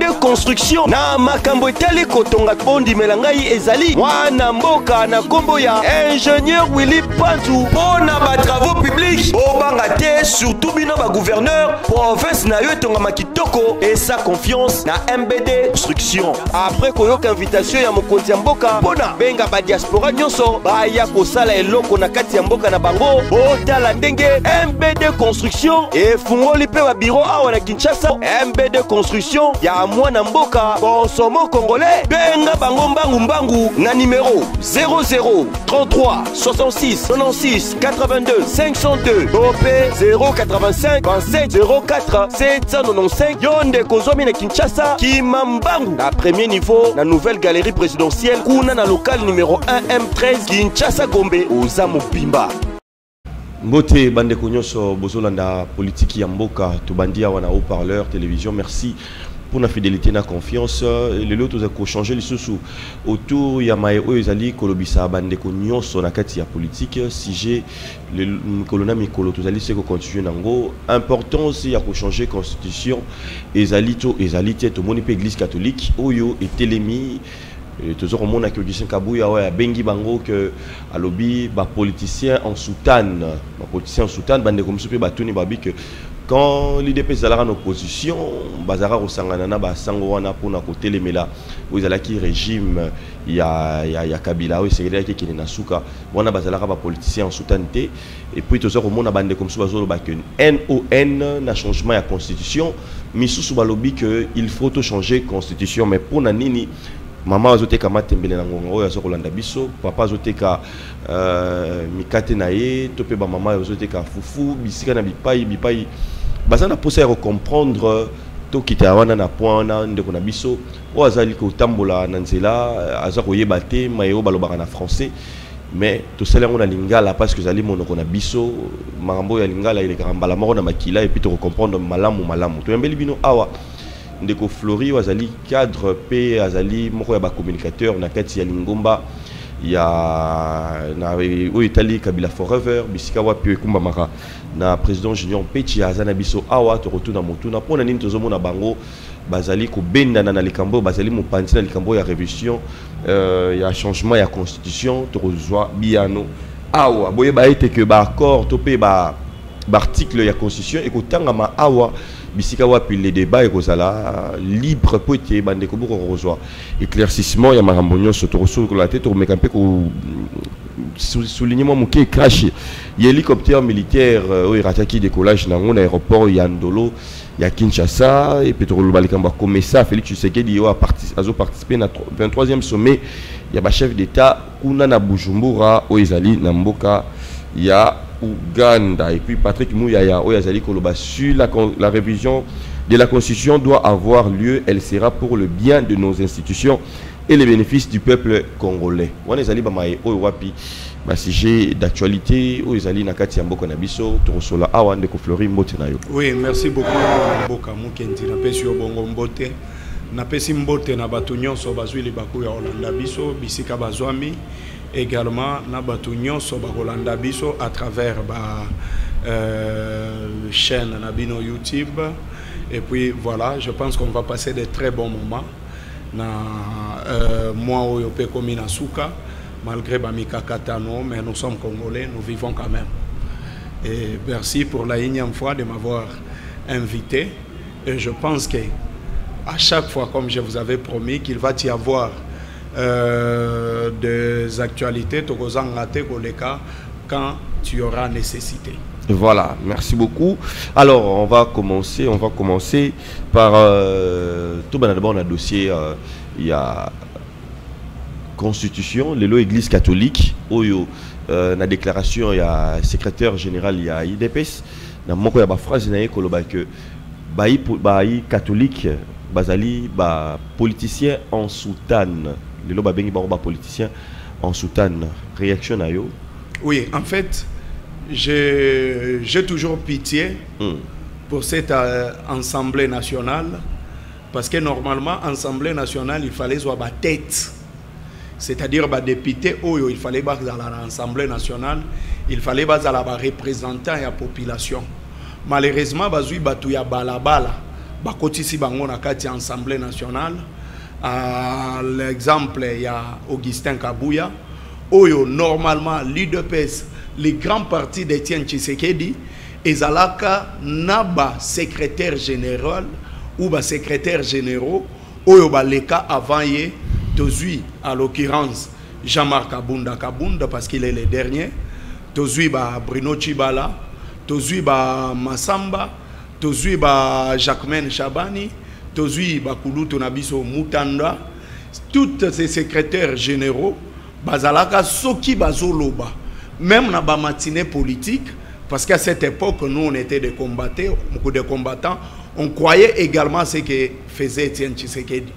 MBD Construction na makambo etali kotonga bondi melangai ezali mwana mboka na kombo ya ingénieur Willy Pantu pona ba travaux publics bobanga te surtout bino ba gouverneur province na yo etonga makitoko et sa confiance na MBD Construction. Après koyoka invitation ya mokonzi ya mboka pona benga ba diaspora nyonso baya kosala eloko na kati ya mboka na bango botala ndenge MBD Construction efungoli pe ba bureau awa na Kinshasa. MBD Construction ya mwana mboka consomo congolais benga bango mbangu na numéro 00 33 66 96 82 502 OP 085 27 04 795 Yonde Kozomi na Kinshasa Kimambangu na premier niveau na nouvelle galerie présidentielle kuna na local numéro 1 M13 Kinshasa Gombe Ozamu Bimba. Mbote bande konyoso bozolanda politique ya mboka tubandia wana haut-parleur télévision. Merci pour la fidélité et la confiance. Les autres ont changé les sous autour ya maeo ezali kolobisa bande konyoso na kati ya politique si j'ai le colonna mikolo tozali se ko continuer nango importance ya ko changer constitution ezali to moni pe église catholique oyo etelemi toujours au monde Augustin Kabouya ouais bengi bango que alobi ba politicien en soutane bande comme soupe batuni babi que quand l'IDP zalara en opposition bazara osangana na ba sango wana pona ko telemela vous ala ki régime ya Kabila oui c'est vrai qui na suka wana bazala ba politicien en soutane et puis toujours au monde bande comme soupe bazolo ba que NON na changement ya constitution misusu balobi que il faut tout changer constitution mais pour nini maman azoteka matembele na ngongo oyo azokolanda biso papa azoteka mikate na ye to pe ba mama azoteka fufu bisika na bipai bazana posa ya comprendre to kita wana na point na ndeko na biso o azali ko tambola na nzela azakoyeba te mayo balobaka na français mais to sala ngona lingala parce que zali monoko na biso makambo ya lingala ile karambala moko na makila et puis to comprendre malamu to yambeli bino awa ndeko Flori wazali cadre pe azali moko ya ba communicateur na kati ya Lingomba ya na o Italie Kabila forever bisika wapi ekumba maka na président Junior Pechi azana biso awa to retourna motuna pona nini tozomona bango bazali ko benda na likambo bazali mopanzi na likambo ya révision ya changement ya constitution to kozwa biano awa boye ba ete que ba accord to pe ba article ya constitution et kotangama awa bisika wapi les débats et kozala libre poté bande ko boko rejoa éclaircissement ya makambo nyonso to ko la tête to mekampe ko soulignement moké crash hélicoptère militaire au irataki décollage na ngona aéroport ya Ndolo ya Kinshasa et pétrole balikamba comme ça Félix Tshisekedi a participé na 23e sommet ya ba chef d'état kuna na Bujumbura o ezali na mboka ya Ouganda. Et puis Patrick Mouyaya Oyazali Koloba sur la révision de la Constitution doit avoir lieu. Elle sera pour le bien de nos institutions et les bénéfices du peuple congolais. Oyazali Bamaye Oyawapi sujet d'actualité Oyazali Nakati Amboko Nabiso Torosola Awande Koflori Mbotenayo. Oui, merci beaucoup Mboka Mukendi na pesi obongo mbote na pesi mbote na batu nyonso bazwi libaku ya Olanda biso bisika bazwami également na batu nyonso bakolanda biso à travers chaîne na bino YouTube et puis voilà je pense qu'on va passer de très bons moments na moi oyo pe komi na suka malgré bamika katano mais nous sommes congolais nous vivons quand même et merci pour la énième fois de m'avoir invité et je pense que à chaque fois comme je vous avais promis qu'il va y avoir des actualités quand tu auras nécessité. Voilà, merci beaucoup. Alors, on va commencer par tout d'abord un dossier il y a constitution, les lois église catholique, oyo na déclaration il y a secrétaire général il y a IDPS, na moko ya ba phrase na ekoloba que baï catholique bazali ba politicien en soutane. Les lois bengi ba politicien en soutane. Réaction à yo? Oui, en fait, j'ai toujours pitié pour cette assemblée nationale parce que normalement assemblée nationale il fallait soit ba tête, c'est-à-dire ba député oyo il fallait ba dans l'assemblée nationale il fallait ba la représentant ya population. Malheureusement bazui batu ya balabala bakotisi bango na kati Assemblée nationale. L'exemple, il y a Augustin Kabouya. Oyo, normalement, l'UDPS, les grands partis d'Étienne Tshisekedi, ezalaka naba secrétaire général ou ba secrétaire généraux, oyo ba leka avant ye, tozui, à l'occurrence, Jean-Marc Kabunda, parce qu'il est le dernier, tozui ba Bruno Chibala, tozui ba Massamba, tozui ba Jacquemaine Chabani, tozui ba Kulutu Nabiso Mutanda, tous ces secrétaires généraux, bazalaka soki bazoloba, même na ba matinée politique, parce qu'à cette époque, nous on était des combattants, on croyait également ce que faisait Étienne Tshisekedi.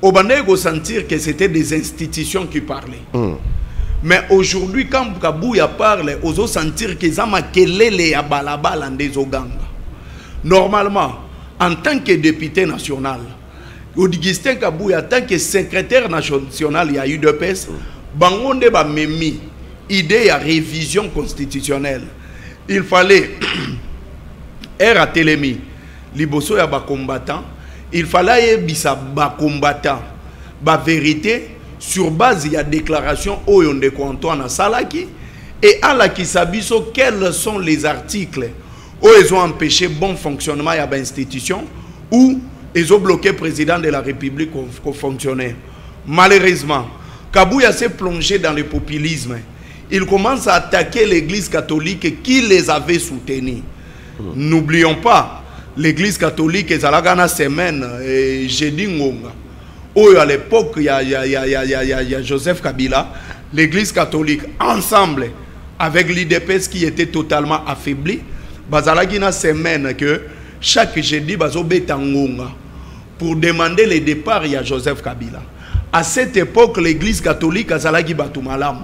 Au Bandé, il faut sentir que c'était des institutions qui parlaient. Mais aujourd'hui, quand Kabouya parle, on peut sentir qu'ils ont makelele à balabala des Oganga. Normalement, en tant que député national, Augustin Kabouya, en tant que secrétaire national, il y a eu deux PES, Bangonde ba memi, idée à révision constitutionnelle. Il fallait à Télémi, liboso ya ba combattant, il fallait bisa ba combattant, ba vérité sur base il y a déclaration oyo ndeko Antoine Salaki et à la kisabiso quels sont les articles où ils ont empêché bon fonctionnement ya ba institution ou ils ont bloqué le président de la République qu'on fonctionnait. Malheureusement, Kabouya s'est plongé dans le populisme. Il commence à attaquer l'église catholique qui les avait soutenus. N'oublions pas, l'église catholique, ils allaient gagner semaine, jeudi ngonga. Oh, à l'époque, il y a Joseph Kabila, l'église catholique, ensemble, avec l'IDPS qui était totalement affaibli, bazalagi na semaine que chaque jeudi, bazo betangonga pour demander le départ, il y a Joseph Kabila. À cette époque, l'église catholique, azalagi batumalam.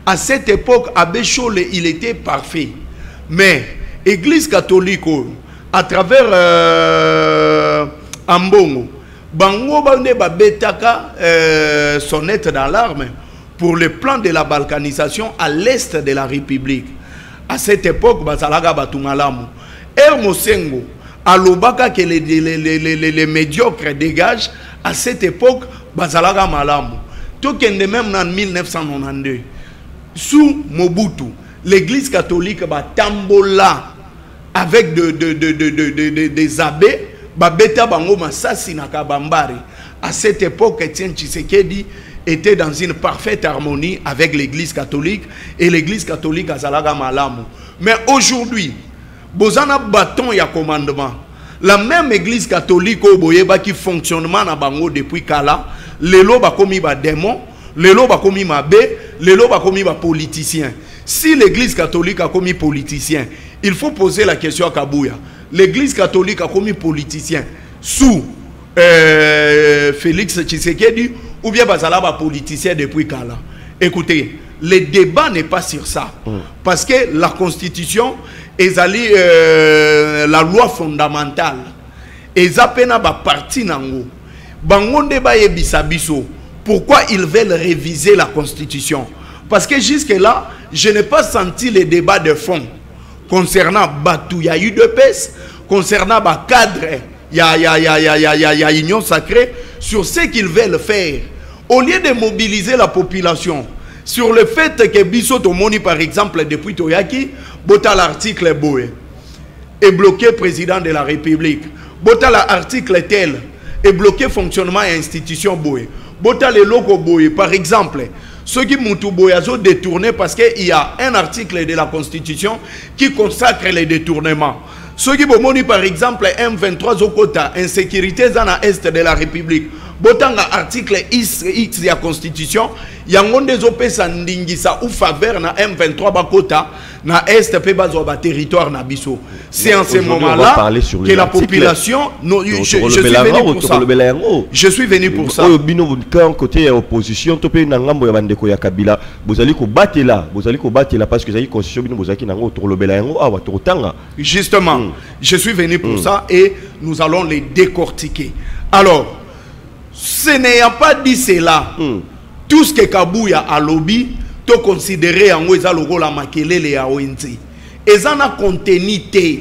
À cette époque, Abbé Chole, il était parfait. Mais l'église catholique, à travers Ambongo, Bango Bande Babetaka sonnette d'alarme pour le plan de la balkanisation à l'est de la République. À cette époque, Bazalaga Batumalamu. Hermosengo, à l'Obaka que les médiocres dégagent, à cette époque, Bazalaga Malamu. Tout même en 1992. Sous Mobutu, l'église catholique va tambola avec des abbés, babeta bango masasi na kabambari. À cette époque, Étienne Tshisekedi était dans une parfaite harmonie avec l'église catholique et l'église catholique a zalaga malamu. Mais aujourd'hui, bozana bâton ya commandement. La même église catholique au boyeba qui fonctionnement na bango depuis kala, lelo ba komi ba démon. Les lots a commis ma bé, les lots a commis ma politicien. Si l'église catholique a commis politicien, il faut poser la question à Kabouya. L'église catholique a commis politicien sous Félix Tshisekedi ou bien Bazalaba politicien depuis Kala. Écoutez, le débat n'est pas sur ça. Parce que la constitution est la loi fondamentale. Et zapena ba parti nango. Bangonde ba yebisabiso. Pourquoi ils veulent réviser la Constitution? Parce que jusque-là, je n'ai pas senti les débats de fond concernant Batou, il y a eu deux PES, concernant le cadre, il y a Union Sacrée, sur ce qu'ils veulent faire. Au lieu de mobiliser la population sur le fait que Bissot Omoni, par exemple, depuis Toyaki, bota l'article Boé, est bloqué président de la République, bota l'article tel, est bloqué fonctionnement et institution Boé. Bota les locaux boy, par exemple, ceux qui m'ont boyazo détourné parce qu'il y a un article de la Constitution qui consacre les détournements. Ceux qui m'ont par exemple M23 Zokota, insécurité dans l'Est de la République. Botanga article X de la Constitution, yangonde zopesa ndingisa ou faveur na M23 Bakota na Est pe bazo ba territoire na biso. C'est en ce moment-là que la population je suis venu pour ça. Bino côté opposition to pe na ngambo ya bandeko ya Kabila, bozali ko batela parce que zali constitution bino bozaki nango tolobela yango awa totanga. Justement, je suis venu pour ça et nous allons les décortiquer. Alors, ce n'est pas dit cela. Tout ce que Kabouya a lobby, to considérer en weza logo la makelele ya ONT. Ezana contenu te,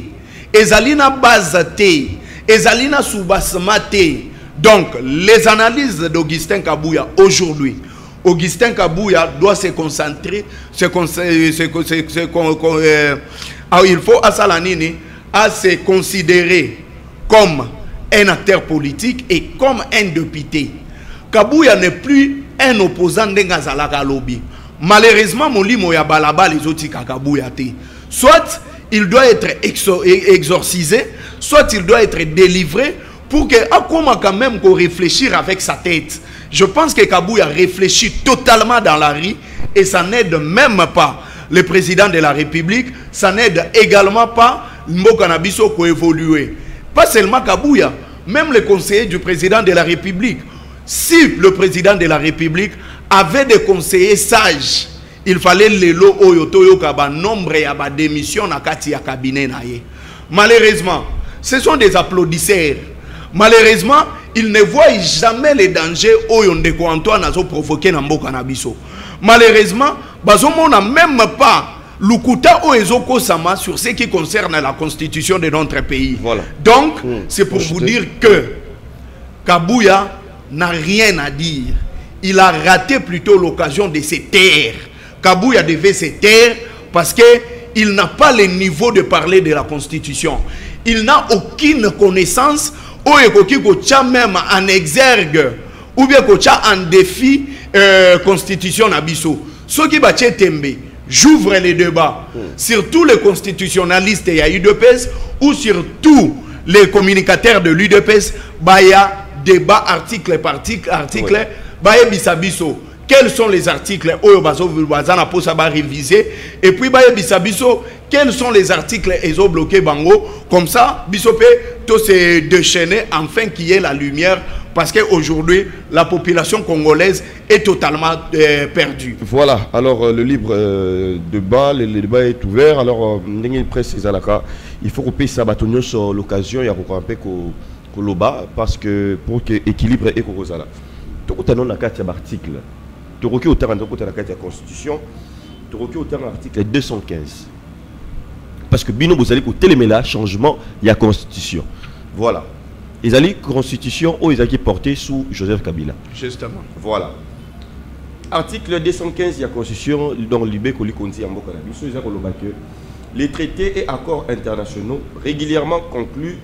ezalina base te, ezalina soubasmate. Donc les analyses d'Augustin Kabouya aujourd'hui, Augustin Kabouya doit se concentrer, il faut à Salanini à se considérer comme un acteur politique et comme un député. Kabouya n'est plus un opposant d'Engazalaka Lobby. Malheureusement, Molimo ya balaba les autres Kabouya te. Soit il doit être exorcisé, soit il doit être délivré pour que Akoma quand même qu'on réfléchir avec sa tête. Je pense que Kabouya réfléchit totalement dans la rue et ça n'aide même pas le président de la République, ça n'aide également pas Mbokanabiso pour évoluer. Pas seulement Kabouya, même les conseillers du président de la République. Si le président de la République avait des conseillers sages, il fallait les lots oyotoyo kaba nombre ya ba démission na kati ya cabinet na ye. Malheureusement, ce sont des applaudisseurs. Malheureusement, ils ne voient jamais les dangers oyondeko Antoine a provoqué na mboka na biso. Malheureusement, bazomo n'a même pas Lukuta Oezoko Sama sur ce qui concerne la constitution de notre pays. Voilà. Donc, c'est pour vous dire que Kabouya n'a rien à dire. Il a raté plutôt l'occasion de se taire. Kabouya devait se taire parce qu'il n'a pas le niveau de parler de la constitution. Il n'a aucune connaissance même en exergue ou bien en défi constitution Nabiso. Ce qui va tembe. J'ouvre les débats sur tous les constitutionnalistes et UDPS ou sur tous les communicateurs de l'UDPS. Il y a débat article par article. Bisabiso. Quels sont les articles réviser et puis Bisabiso. Quels sont les articles ESO bloqués bango comme ça Bisopé tout se déchaîner enfin qu'il y ait la lumière. Parce qu'aujourd'hui, la population congolaise est totalement perdue. Voilà, alors le libre débat, le débat est ouvert. Alors, il faut couper sa bâtonnière sur l'occasion, il y a un peu Koloba, parce que pour que l'équilibre est corosala. Tout le monde a un article. Tout le monde a la Constitution. Tout le monde a l'article 215. Parce que Bino, vous allez écouter les changement, il y a Constitution. Voilà. Ils allaient constitution où ils allaient porter sous Joseph Kabila. Justement. Voilà. Article 215 de la constitution dont l'Ibé Kolikonti en Bokanabiso, ils ont que les traités et accords internationaux régulièrement conclus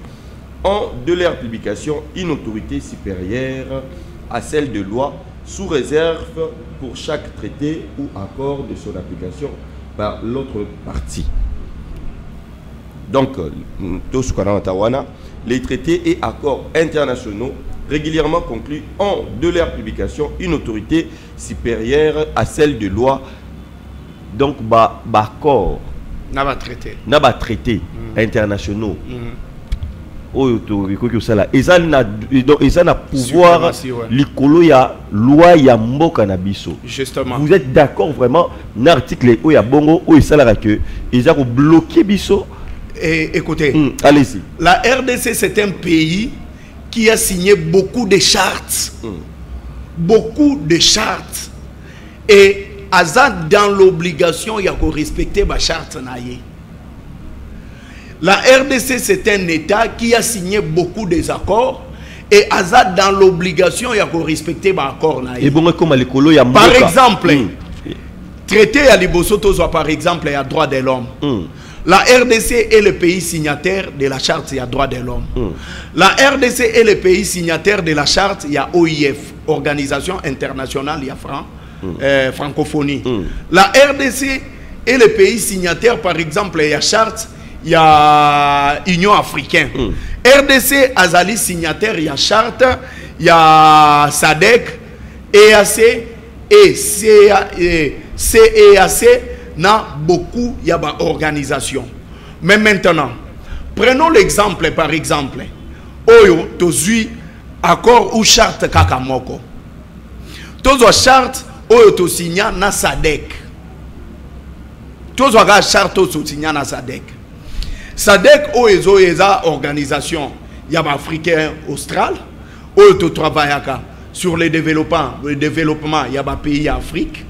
ont de leur publication une autorité supérieure à celle de loi sous réserve pour chaque traité ou accord de son application par l'autre partie. Donc, les traités et accords internationaux régulièrement conclus ont de leur publication une autorité supérieure à celle de loi. Donc, accords, traité internationaux. Ils ont pouvoir l'icolo ya loi ya mboka na biso. Justement. Vous êtes d'accord vraiment l'article où ya bongo où il s'ala que ils ont bloqué biso. Et écoutez, allez-y. La RDC, c'est un pays qui a signé beaucoup de chartes. Beaucoup de chartes. Et Azad, dans l'obligation, il y a qu'à respecter ma charte. La RDC, c'est un État qui a signé beaucoup des accords. Et Azad, dans l'obligation, il y a qu'à respecter ma accord. Par exemple, traité à Libosoto, par exemple, il y a droit de l'homme. La RDC est le pays signataire de la charte, il y a droit de l'homme. La RDC est le pays signataire de la charte, il y a OIF, Organisation Internationale, il y a Francophonie. La RDC est le pays signataire, par exemple, il y a charte, il y a Union Africaine. RDC, Azali signataire, il y a charte, il y a SADC, EAC et CEAC. N'a beaucoup y a ba organisation. Mais maintenant, prenons l'exemple par exemple. Oyo tozui accord ou charte kakamoko. Tozo charte oyo to signa na SADC. Tozo ga charte to signa na SADC. SADC oyo eza organisation ya ba africain austral oyo to travaillaka sur le développement ya ba pays Afrique.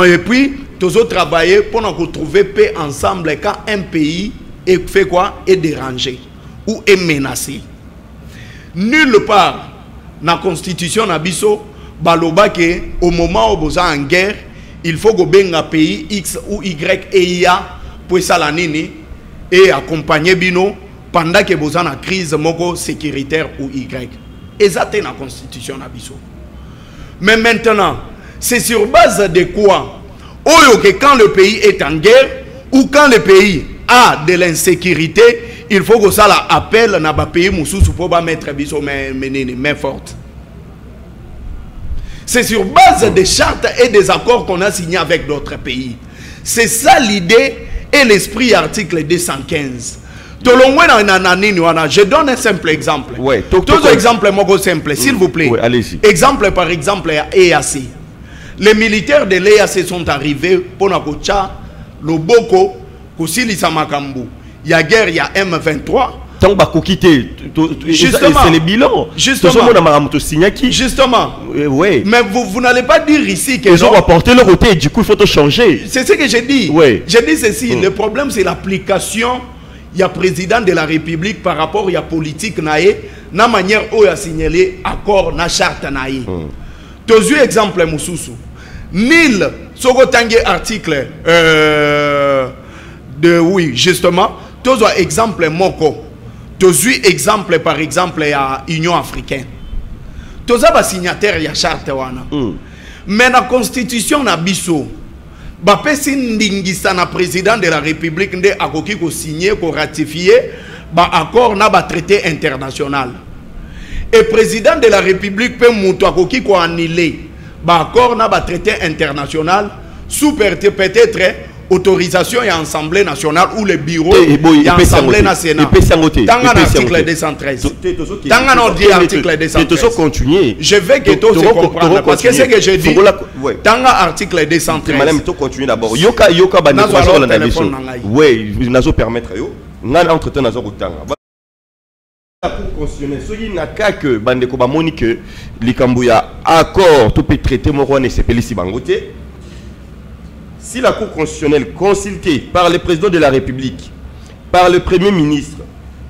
Et puis, tous autres travailler pour nous retrouver paix ensemble quand un pays est fait quoi? Est dérangé. ou est menacé. Nulle part dans la constitution nabiso baloba que au moment où vous êtes en guerre, il faut que benga pays X ou Y et IA pour ça la nini et accompagner bino pendant que vous êtes en crise moko sécuritaire ou Y. Et ça c'est dans la constitution nabiso. Mais maintenant, c'est sur base de quoi? Ou que quand le pays est en guerre ou quand le pays a de l'insécurité, il faut que ça l'appelle dans le pays moussou pour mettre biso main forte. C'est sur base des chartes et des accords qu'on a signés avec d'autres pays. C'est ça l'idée et l'esprit article 215. Je donne un simple exemple. Ouais, tout exemple simple, s'il vous plaît. Ouais, allez-y. Exemple par exemple à EAC. Les militaires de l'EAC sont arrivés pour Nakocha, Loboko, Kosili Samakambu. Il y a guerre, il y a M23. Tant que quitter, c'est le bilan. Justement. Oui. Mais vous n'allez pas dire ici que ils ont apporté leur côté, du coup il faut tout changer. C'est ce que j'ai dit. Oui. J'ai dit ceci, le problème c'est l'application. Il y a président de la République par rapport à la politique naïe, na manière où il a signalé accord na charte naïe. Tozu exemple Moussoussou. Nil Sogotangue article de oui justement. Tozu exemple Moko. Tozu exemple par exemple à Union africaine. Tozu ba signataire ya charte wana. Mais la constitution na biso. Bapesi ndingisa na président de la République nde akoki ko signer ko ratifier ba accord na ba traité international. Et président de la République peut muto akoki ko annuler ba accord na ba traité international sous peut-être autorisation et assemblée nationale ou le bureau et assemblée nationale. Dans l'article 213. Dans l'article 213. Je veux que tout se comprenne parce que c'est que je dis. Dans l'article 213. Madame, tu continues d'abord. Yoka oui, nous allons permettre. Nous allons entretenir nos outils. La Cour constitutionnelle, ce qui n'a qu'à que Bandeko Monique, l'Ikambouya accord, tout peut traiter Morone et Sepelici Bangote. Si la Cour constitutionnelle consultée par le président de la République, par le Premier ministre,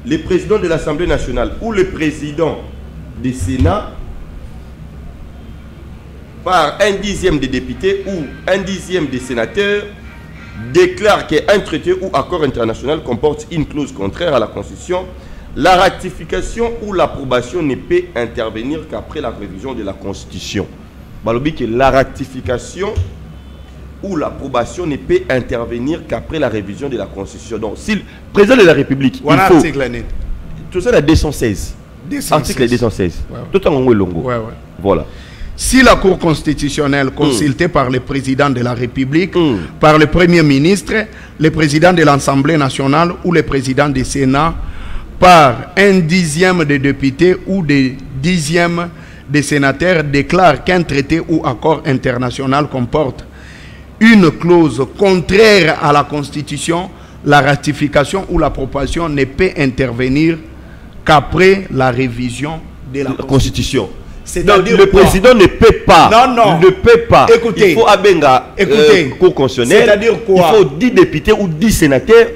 le président de l'Assemblée nationale ou le président du Sénat, par un dixième des députés ou un dixième des sénateurs, déclare qu'un traité ou accord international comporte une clause contraire à la Constitution, la ratification ou l'approbation ne peut intervenir qu'après la révision de la Constitution. Balobi que la ratification ou l'approbation ne peut intervenir qu'après la révision de la Constitution. Donc, si le président de la République, voilà, il faut... Tout ça, la 216. Article 216. Tout en haut longo. Voilà. Si la Cour constitutionnelle, consultée par le président de la République, par le Premier ministre, le président de l'Assemblée nationale ou le président du Sénat, par un dixième des députés ou des dixièmes des sénateurs, déclare qu'un traité ou accord international comporte une clause contraire à la Constitution, la ratification ou l'approbation ne peut intervenir qu'après la révision de la Constitution. Donc, le président ne peut pas. Non. Ne peut pas. Écoutez. Il faut abenga Cour constitutionnelle. C'est-à-dire quoi? Il faut 10 députés ou 10 sénateurs.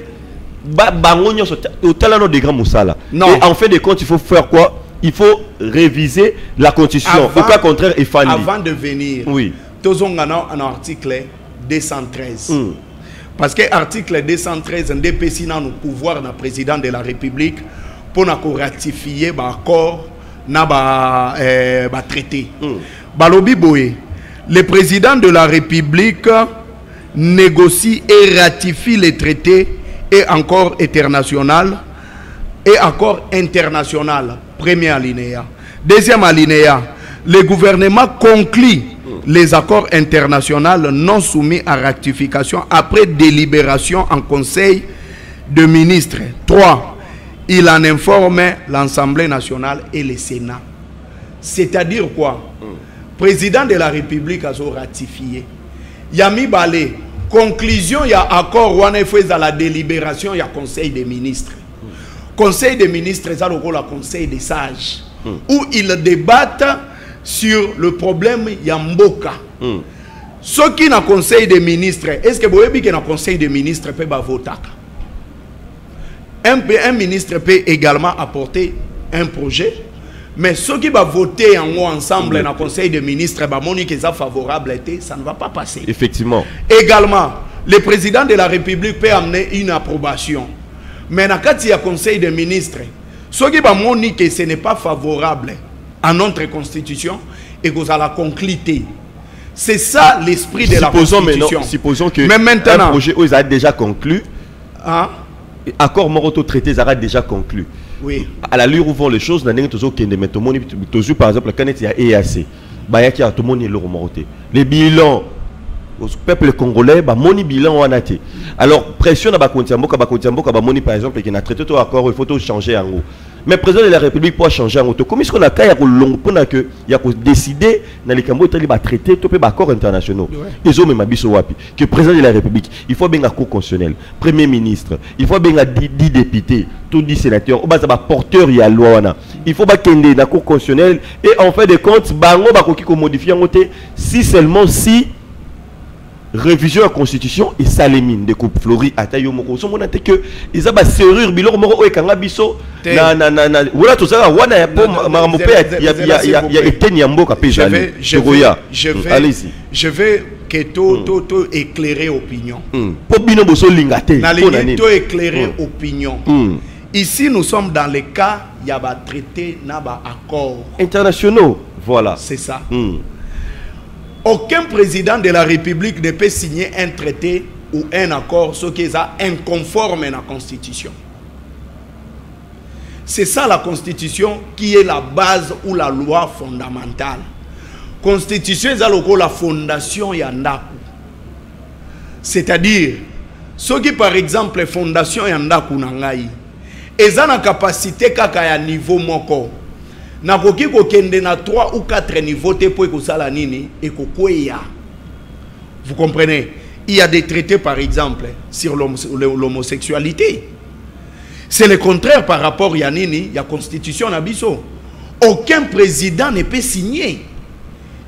Au de grands moussala. Non. Et en fait de compte, il faut faire quoi? Il faut réviser la Constitution. Au cas contraire, il faut avant de venir. Oui. Tous on a un article 213. Parce que l'article 213 DPC a le pouvoir du président de la République pour ratifier l'accord na traité. Balobi Boye, le président de la République négocie et ratifie les traités et accords international et accords international. Premier alinéa. Deuxième alinéa, le gouvernement conclut les accords internationaux non soumis à ratification après délibération en Conseil de ministres. 3. Il en informe l'Assemblée nationale et le Sénat. C'est-à-dire quoi? Président de la République a ratifié. Yami Balé, conclusion, il y a accord, on a fait dans la délibération, il y a Conseil des ministres. Conseil des ministres, c'est le Conseil des sages, où ils débattent sur le problème Yamboka. Ce qui est dans le Conseil des ministres, est-ce que vous avez dit que dans le Conseil des ministres peut voter? un ministre peut également apporter un projet, mais ceux qui vont voter en haut ensemble dans le conseil des ministres, qui sont favorables, ça ne va pas passer. Effectivement. Également, le président de la République peut amener une approbation. Mais dans le conseil des ministres, ceux qui vont dire que ce n'est pas favorable à notre constitution et que ça la concluté. C'est ça l'esprit de la constitution. Supposons que mais maintenant, un projet a déjà conclu. Hein? Accord Moroto traité ça a déjà conclu. Oui. À l'allure où vont les choses, par exemple, quand il y a EAC, les bilans au peuple congolais, moni bilan en athée. Alors, pression na bakontiamboka, moni par exemple, qui a traité tout accord, il faut tout changer en haut. Mais le président de la République peut changer en haut. Comment est-ce qu'on a décidé dans les Cambodges de traiter tous les accords internationaux? Ils ont même que le président de la République, il faut bien un cour constitutionnel, premier ministre, il faut bien 10 députés, tous 10 sénateurs, il faut porteur de la loi. Il faut bien qu'il y ait un cour constitutionnel et en fait de compte, il faut modifier si seulement si révision de la constitution et salémine de coupe flori à taille moko so mona te que ils a ba serrure biloko moko e kanga biso na wala to sala wana ya po marambo pe ya eteni ya mboka pe jali je vais que to éclairer opinion po bino boso linga te na to éclairer opinion. Ici nous sommes dans le cas il y a ba traité na ba accords internationaux, voilà, c'est ça. Aucun président de la République ne peut signer un traité ou un accord ce qui est inconforme à la Constitution. C'est ça la Constitution qui est la base ou la loi fondamentale. Constitution est la fondation yandaku. C'est-à-dire, ceux qui par exemple fondation yandaku nangai, ils ont la capacité kaka ya niveau moko. Nakoki kokende na 3 ou 4 niveaux te po ekosala nini ekokweya. Vous comprenez? Il y a des traités par exemple sur l'homosexualité. C'est le contraire par rapport à nini, ya constitution na biso. Aucun président ne peut signer.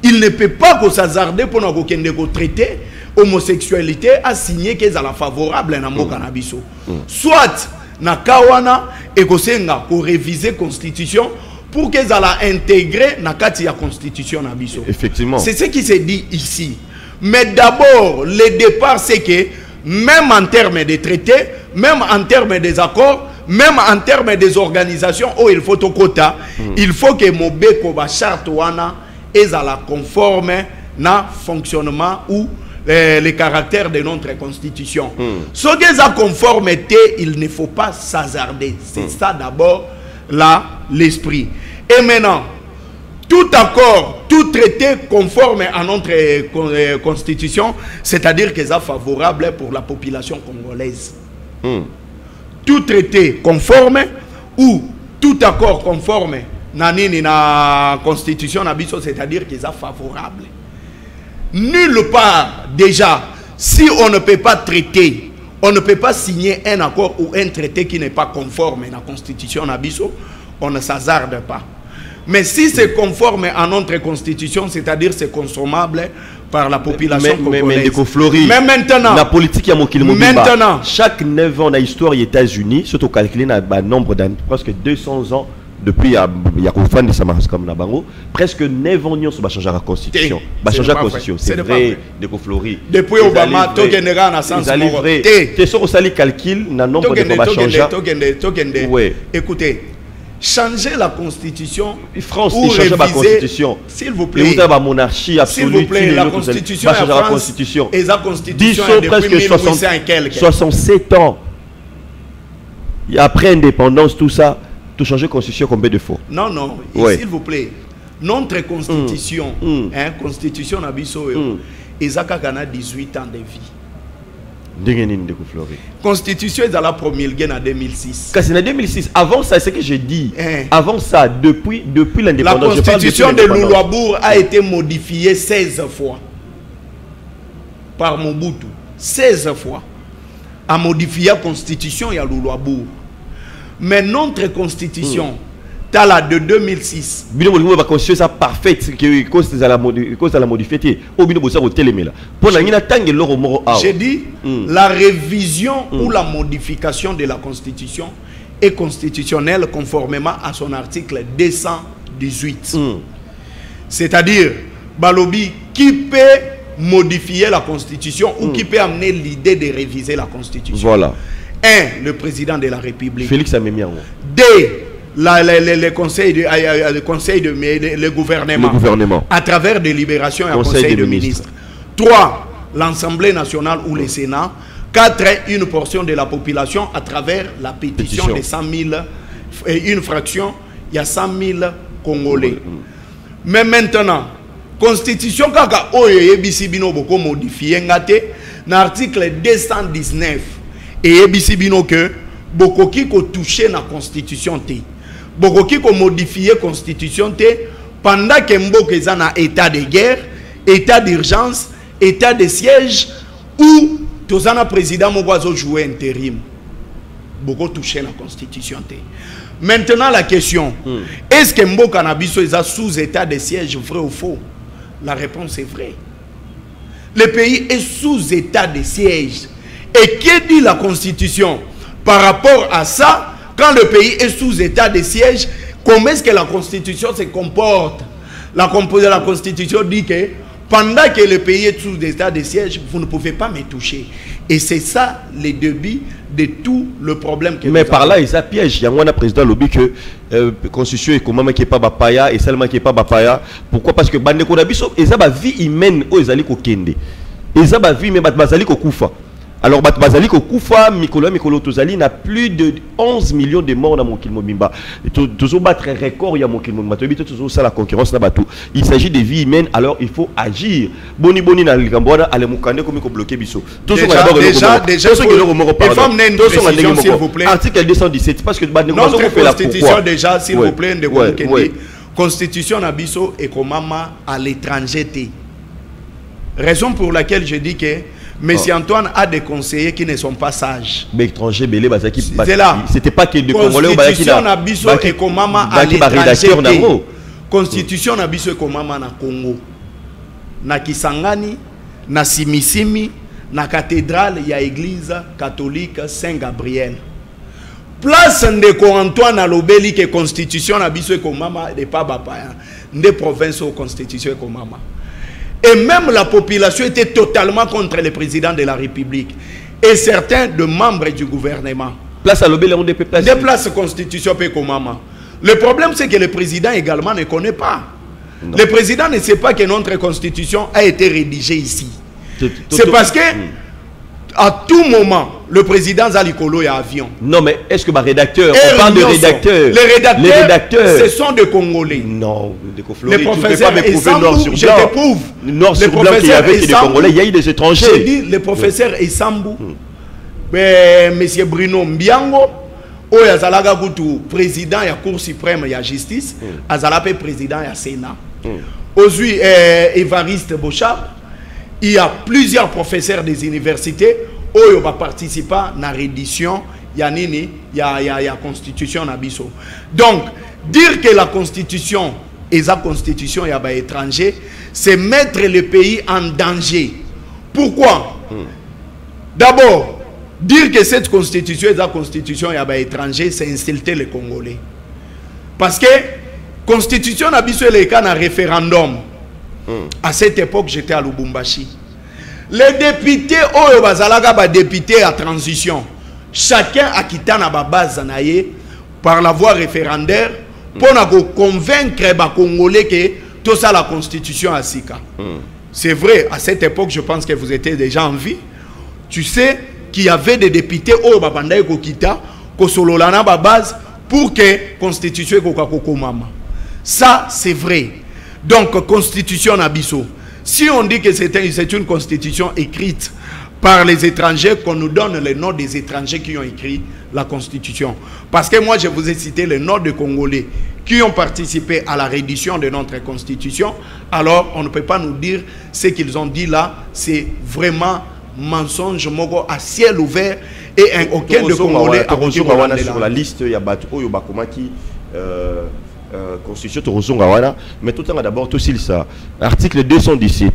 Il ne peut pas s'hasarder pour na kokende ko traiter homosexualité à signer qu'elle est favorable na mboka na biso. Soit na kawana ekosenga ko réviser constitution pour qu'ils aient intégré dans la constitution. Effectivement. C'est ce qui se dit ici. Mais d'abord, le départ, c'est que même en termes de traités, même en termes des accords, même en termes des organisations où il faut au quota, il faut que Mobeko ba charte wana est à la conforme na fonctionnement ou les caractères de notre constitution. Ce qui est à conformité, il ne faut pas s'hasarder. C'est ça d'abord là l'esprit. Et maintenant, tout accord, tout traité conforme à notre constitution, c'est-à-dire qu'ils sont favorables pour la population congolaise. Tout traité conforme ou tout accord conforme à la constitution, c'est-à-dire qu'ils sont favorables. Nulle part, déjà, si on ne peut pas traiter, on ne peut pas signer un accord ou un traité qui n'est pas conforme à la constitution Nabiso, on ne s'hasarde pas. Mais si c'est conforme à notre constitution, c'est-à-dire c'est consommable par la population congolaise. Mais maintenant, la politique maintenant, chaque 9 ans dans l'histoire des États-Unis, surtout calculé dans le nombre d'années, presque 200 ans depuis presque 9 ans on va changer la constitution. C'est vrai, depuis Obama, tout général en sens vrai. C'est sûr que le calcul dans le nombre de changer. Écoutez, changer la constitution France ou réviser la constitution, s'il vous plaît. Vous avez la monarchie absolue, s'il vous plaît, la constitution changer la constitution. Et la constitution presque 67 ans. Et après indépendance, tout ça, tout changer la constitution combien de fois? Non, non, s'il vous plaît. Notre constitution, constitution Nabiso, ils ont 18 ans de vie. Constitution est à la promulguée en 2006. C'est en 2006. Avant ça, c'est ce que j'ai dit. Avant ça, depuis l'indépendance. La constitution de Louloabour a été modifiée 16 fois par Mobutu. 16 fois. A modifié la constitution de Louloabour. Mais notre constitution, Tala de 2006. La constitution est parfaite. Cause de la modifier. J'ai dit la révision ou la modification de la constitution est constitutionnelle conformément à son article 218. C'est-à-dire, Balobi, qui peut modifier la Constitution ou qui peut amener l'idée de réviser la Constitution. Voilà. 1. Le président de la République. Félix Amemiango. 2. Le conseil le gouvernement. À travers des libérations et un conseil de ministres. 3. L'Assemblée nationale ou le Sénat. 4. Une portion de la population à travers la pétition de 100 000. Et une fraction, il y a 100 000 Congolais. Mais maintenant, Constitution kaka oyo yebisi bino boko modifier ngate na article 219 et yebisi bino que boko ki ko toucher na Constitution te. Boko ki ko modifier Constitution te pendant que mboka eza na état de guerre, état d'urgence, état de siège ou tozana président moko azo jouer intérim. Boko toucher na Constitution te. Maintenant la question, est-ce que mboka na biso eza sous état de siège, vrai ou faux? La réponse est vraie. Le pays est sous état de siège. Et que dit la Constitution par rapport à ça? Quand le pays est sous état de siège, comment est-ce que la Constitution se comporte? La Constitution dit que pendant que le pays est sous état de siège, vous ne pouvez pas me toucher. Et c'est ça le début de tout le problème que mais par là, il y a piège. Il y a un président lobby que constitution est comment qui est pas bapaya et seulement qui est pas bapaya. Pourquoi? Parce que bande konabiso, ils ont ba vie humaine au ezali ko kende. Ils ont ba vie mais bazali ko kufa. Alors bazali ko kufa Mikolo Tozali n'a plus de 11 millions de morts dans mon Mobimba. Toujours battre un record il y a mon Mobimba. Toujours ça la concurrence là bateau. Il s'agit de vies humaines, alors il faut agir. Boni na Ligambona ale mukande comme ko bloquer biso. Déjà s'il vous plaît. Article 217 parce que notre constitution déjà s'il vous plaît de constitution na biso et komama à l'étranger. Raison pour laquelle je dis que Monsieur Antoine a des conseillers qui ne sont pas sages. Mais étrangers, c'est là. C'était pas que des Congolais Constitution na biso et komama à l'étranger. Constitution na biso et komama na Congo. Na Kisangani, na Simisimi, na cathédrale ya église catholique Saint-Gabriel. Place ndeko Antoine à l'obéli que constitution na biso et komama de pas bapaya. Des provinces aux constitution et komama. Et même la population était totalement contre le président de la République. Et certains de membres du gouvernement. Place à l'obéli, on déplace. Déplace constitution et komama. Le problème c'est que le président également ne connaît pas. Non. Le président ne sait pas que notre constitution a été rédigée ici. C'est parce que à tout moment, le président Zalikolo est à avion. Non, mais est-ce que ma rédacteur, on parle de rédacteurs. Les rédacteurs, ce sont des Congolais. Non, les professeurs et Sambou, je t'éprouve. Nord sur blanc, il y avait des Congolais, il y a eu des étrangers. Je dis, les professeurs et Sambou, monsieur Bruno Mbiango, Oya Zalaga Goutou, président de la Cour suprême de la justice, Azalape président de la Sénat. Aujourd'hui, Évariste Bochab, il y a plusieurs professeurs des universités qui ont participé à la réédition de la constitution Nabiso. Donc, dire que la constitution est la constitution étranger, c'est mettre le pays en danger. Pourquoi? D'abord, dire que cette constitution est la constitution étranger, c'est insulter les Congolais. Parce que la constitution Nabiso est un référendum. À cette époque, j'étais à Lubumbashi. Les députés, députés à transition, chacun a quitté na base par la voie référendaire pour convaincre les Congolais que tout ça la constitution à Sika. C'est vrai, à cette époque, je pense que vous étiez déjà en vie. Tu sais qu'il y avait des députés au Babanda Kokita, Kosololana base pour que la constitution soit. Ça, c'est vrai. Donc, constitution Nabiso. Si on dit que c'est une constitution écrite par les étrangers, qu'on nous donne les noms des étrangers qui ont écrit la constitution. Parce que moi, je vous ai cité les noms de Congolais qui ont participé à la réédition de notre constitution. Alors, on ne peut pas nous dire ce qu'ils ont dit là. C'est vraiment mensonge, mogo à ciel ouvert et aucun de Congolais a sur la liste. Il y a qui constitution mais tout le d'abord aussi ça. Article 217.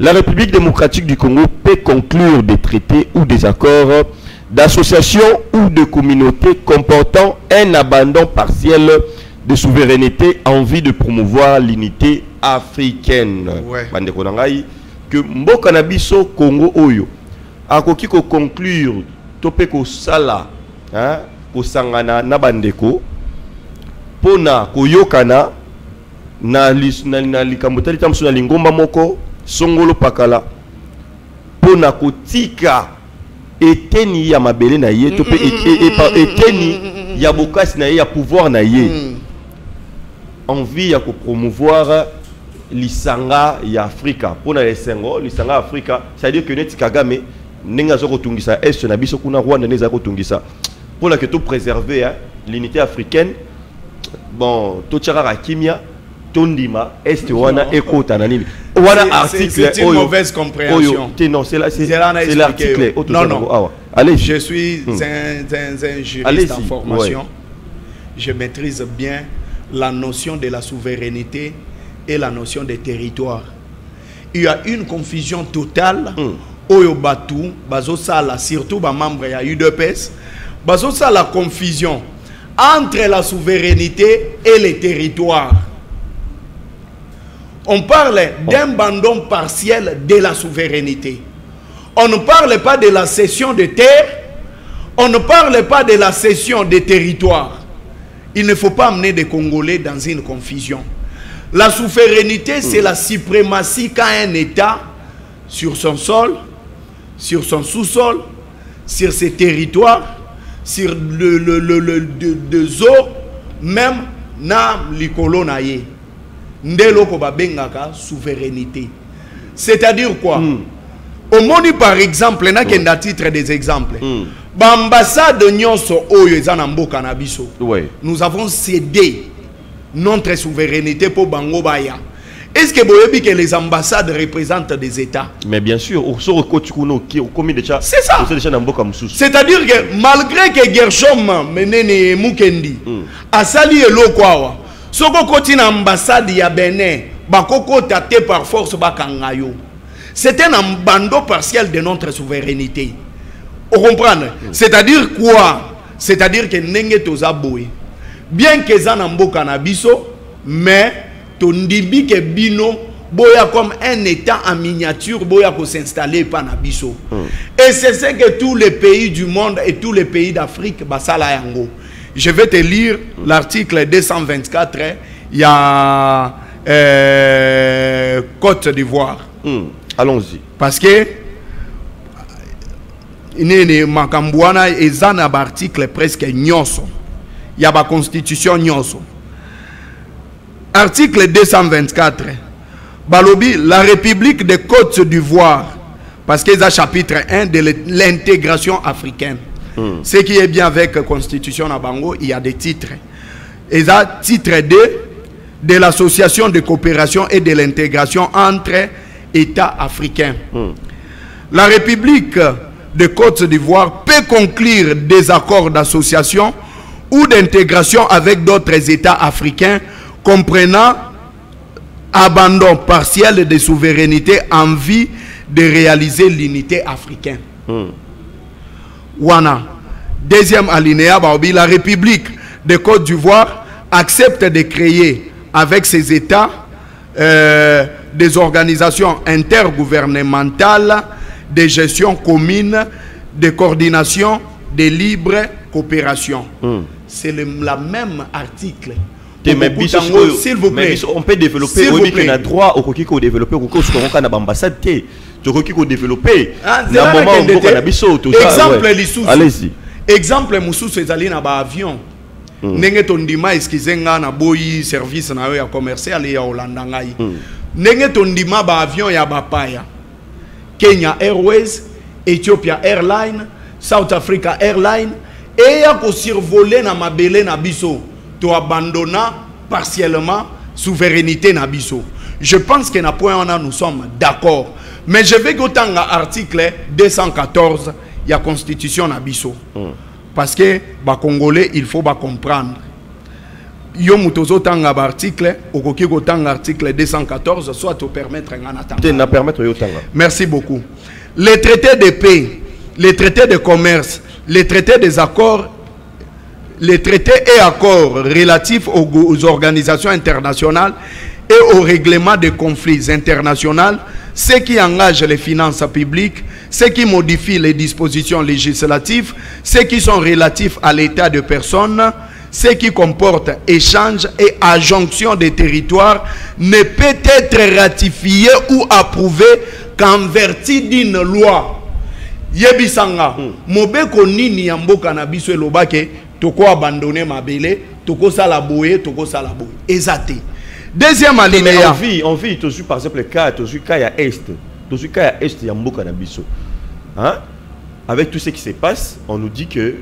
La République démocratique du Congo peut conclure des traités ou des accords d'associations ou de communautés comportant un abandon partiel de souveraineté en vue de promouvoir l'unité africaine. Bande ko nangai que mboka na biso Congo oyo akoki ko conclure topé ko sala hein ko sangana na bandeko pona ko yokana na likamotali tamso na lingomba moko songolo pakala pona ko tika eteni ya mabele na ye topé eteni ya bokasi na ye ya pouvoir na ye envie ya ko promouvoir l'isanga ya Afrika pona esengo l'isanga Afrika, c'est-à-dire que neti Kagame ninga zo kotungisa est na biso kuna Rwanda neza kotungisa pour la que tout préserver hein, l'unité africaine. Bon to tchara kimia tondima est wana ekota na nini wana article. C'est une mauvaise compréhension. Non, c'est l'article. Non. Allez, je suis un juriste en formation. Ouais. Je maîtrise bien la notion de la souveraineté et la notion des territoires. Il y a une confusion totale. Oyo Batu, Bazosala, surtout les membres de UDPS, Bazosala la confusion entre la souveraineté et les territoires. On parle d'un abandon partiel de la souveraineté. On ne parle pas de la cession de terre. On ne parle pas de la cession des territoires. Il ne faut pas amener des Congolais dans une confusion. La souveraineté, c'est la suprématie qu'a un État sur son sol, sur son sous-sol, sur ses territoires, sur deux eaux, même na likolo na ye. Ndelo ko babengaka souveraineté. C'est-à-dire quoi? Au monde par exemple, na kenda titre des exemples. L'ambassade de Nyonso oyo ezana mboka na biso. Nous avons cédé notre souveraineté pour Bango Baya. Est-ce que vous savez que les ambassades représentent des États? Mais bien sûr, c'est ça. C'est-à-dire que malgré que Gershom Menene Mukendi a sali elo kwawa, soko koti na ambassade ya Benin, bakoko tate par force bakangayo. C'est un abandon partiel de notre souveraineté. Vous comprenez? C'est-à-dire quoi? C'est-à-dire que nenge toza boé. Bien que ça n'a pas canabiso, mais tondimbi que bino boya comme un état en miniature boya ko s'installer par nabiso. Et c'est ce que tous les pays du monde et tous les pays d'Afrique basala yango. Je vais te lire l'article 224. Il y a Côte d'Ivoire. Allons-y. Parce que il makambouana ezana article presque nyonso. Il y a la constitution nyonso. Article 224. Balobi, la République de Côte d'Ivoire. Parce qu'il y a chapitre 1 de l'intégration africaine. Ce qui est bien avec la constitution à Bango, il y a des titres. Et ça, titre 2 de l'association de coopération et de l'intégration entre États africains. La République de Côte d'Ivoire peut conclure des accords d'association ou d'intégration avec d'autres États africains comprenant abandon partiel de souveraineté en vue de réaliser l'unité africaine. Wana. Deuxième alinéa, la République de Côte d'Ivoire accepte de créer avec ces États des organisations intergouvernementales de gestion commune, de coordination, de libre coopération. C'est la même article. S'il vous plaît. On peut développer. On a droit au coquille développer au coquille sur l'ambassade. Tu coquille développer. Exemple l'issue. Allez-y. Exemple Moussou c'est allé dans avion. Nenge tondima eskizenga na boyi service na yo ya commercial ya Hollanda ngai. Nenge tondima ba avion ya bapaya. Kenya Airways, Ethiopia Airlines, South Africa Airlines, et ya ko survoler na mabele na biso, to abandonna partiellement souveraineté na biso. Je pense que na point on a nous sommes d'accord. Mais je vais go tanga article 214 ya constitution na biso. Parce que ba Congolais il faut ba comprendre. Yo mutozo tanga ba article okoki go tanga article 214 soit te permettre en attendant. Merci beaucoup. Les traités de paix, les traités de commerce, les traités des accords, les traités et accords relatifs aux organisations internationales et au règlement des conflits internationaux, ce qui engage les finances publiques, ce qui modifie les dispositions législatives, ce qui sont relatifs à l'état de personnes, ce qui comporte échange et adjonction des territoires, ne peut être ratifié ou approuvé qu'en vertu d'une loi. Yebisanga, mobeko nini yamboka na biso elobake, toko abandonner mabele, toko salaboye, toko salaboye. Ezate. Deuxième alinéa. On vit toujours par exemple le cas, toujours cas à est, toujours cas à est yamboka na biso. Hein? Avec tout ce qui se passe, on nous dit que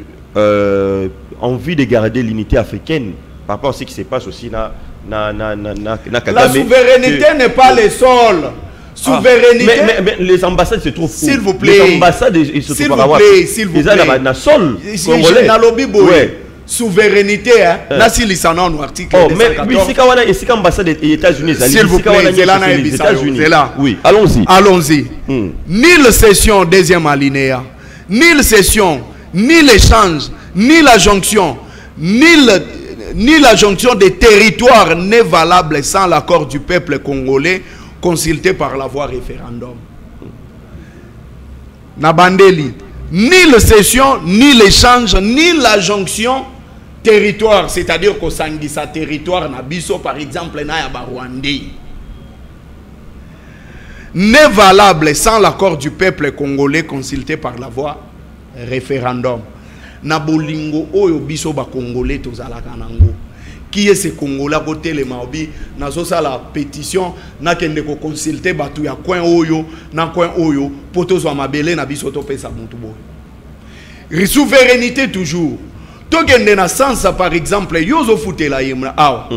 envie de garder l'unité africaine par rapport à ce qui se passe aussi na Kagame. La souveraineté n'est pas le sol. Souveraineté. Mais les ambassades se trouvent où? S'il vous plaît. Les ambassades se trouvent par rapport. S'il vous plaît. Ils ont na sol congolais. Ouais. Souveraineté, hein. Là, si les en article. Oh, mais ici, ambassade des États-Unis. S'il vous plaît, les États-Unis. Oui, allons-y. Allons-y. Ni la cession, deuxième alinéa, ni la cession, ni l'échange, ni la jonction, ni la jonction des territoires n'est valable sans l'accord du peuple congolais consulté par la voie référendum. Nabandeli, ni la cession, ni l'échange, ni la jonction territoire, c'est-à-dire qu'au Sangisa territoire, Nabiso par exemple, na Rwandais, n'est valable sans l'accord du peuple congolais consulté par la voie référendum. Nabolingo oyo biso ba congolais tozalaka nango. Qui est ce Congolais côté les maobi nazo sa la pétition na kende ko consulter batu ya coin oyo na coin oyo poto zo mabele na biso to pesa mutu boy. Souveraineté toujours. To kende na sens par exemple yozo futela yemna awa.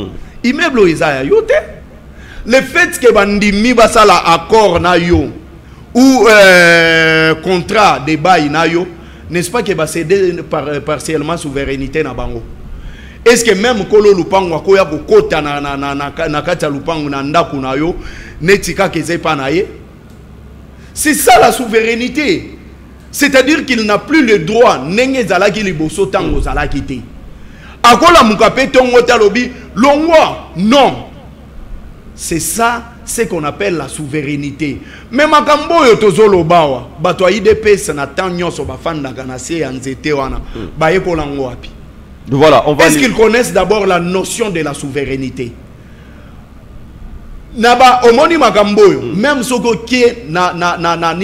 Immeuble izaya yote. Le fait que bandimi basala accord na yo ou contrat de bail na yo, n'est-ce pas que va céder partiellement souveraineté na bango? Est-ce que même kolo lupango akoya ko kota na kata lupango na ndaku na yo netika kezepa na ye? C'est ça la souveraineté. C'est-à-dire qu'il n'a plus le droit nenge zalaki liboso tango zalaki te. Akola mukape tongo talobi longwa non. C'est ça ce qu'on appelle la souveraineté. Mais makambo yo tozolo bawa bato a IDPS na tanyo so bafanda kanase ya nzete wana ba yekola ngo api. Voilà, on va. Est-ce qu'ils connaissent d'abord la notion de la souveraineté? Naba omoni makambo yo même soko ki na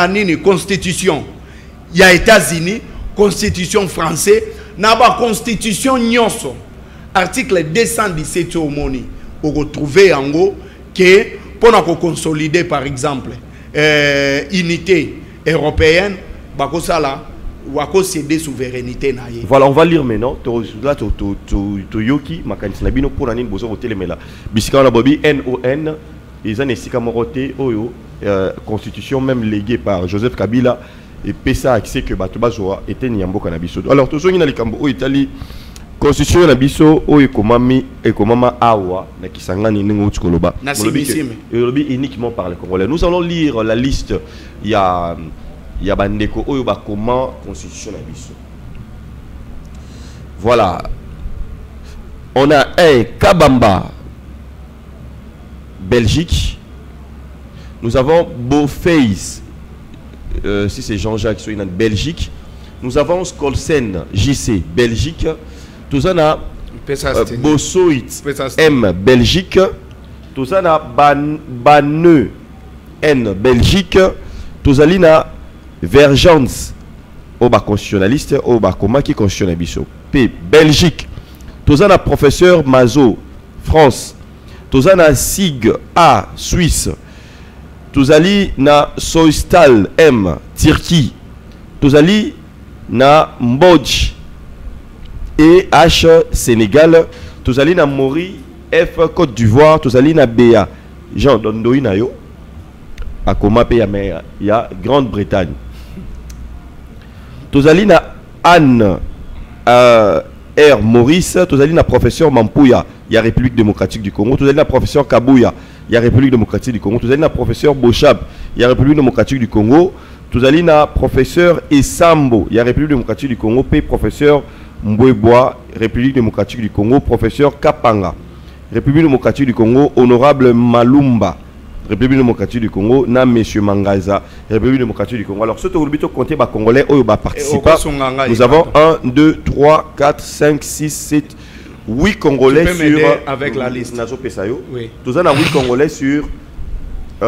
nini constitution ya États-Unis, constitution française, naba constitution nyonso article 217 omoni pour retrouver en gros que pour consolider par exemple unité européenne bakosala wako céder souveraineté na ye. Voilà, on va lire maintenant là to yoki makanisi na bino pour nani bozo hotelemela bisika na bobi NON ils ont esika moroté oyo constitution même léguée par Joseph Kabila et pesa accès que bato bazoa était nyamboka na biso. Alors to songi na likambo o Italie constitution na biso o ekomama awa na kisangani ningo tukoloba lobi uniquement par les Congolais. Nous allons lire la liste ya bandeko oyo ba comment constitution na biso. Voilà, on a un Kabamba Belgique, nous avons Beauface si c'est Jean-Jacques Soinan Belgique, nous avons Skolsen JC Belgique, tout ça na Bossoit M Belgique, tout ça na Baneux N Belgique, tout ça na Vergence au bas constitutionnaliste au bas comment qui constitutionne biso P Belgique, tout ça na professeur Mazo France, tout ça na Sig A Suisse, tout ça na Soistal M Turquie, tout ça na Mbodj et H Sénégal, tout ça na Mori F Côte d'Ivoire, tout ça na BA Jean Dondoï na yo à comment payer mais il y a Grande-Bretagne. Tout ça na Anne R Maurice, tout ça na professeur Mampouya, il y a République démocratique du Congo, tout ça na professeur Kabouya, il y a République démocratique du Congo, tout ça na professeur Bochab, il y a République démocratique du Congo, tozali na professeur Esambo ya République démocratique du Congo pe professeur Mbweboa République démocratique du Congo, professeur Kapanga République démocratique du Congo, honorable Malumba République démocratique du Congo, na monsieur Mangaza République démocratique du Congo. Alors ce que vous comptez ba congolais oyo ba participer, nous avons 1 2 3 4 5 6 7 8 congolais sur avec la liste. Nazo Pesayo. Oui. Nous avons 8 congolais sur 1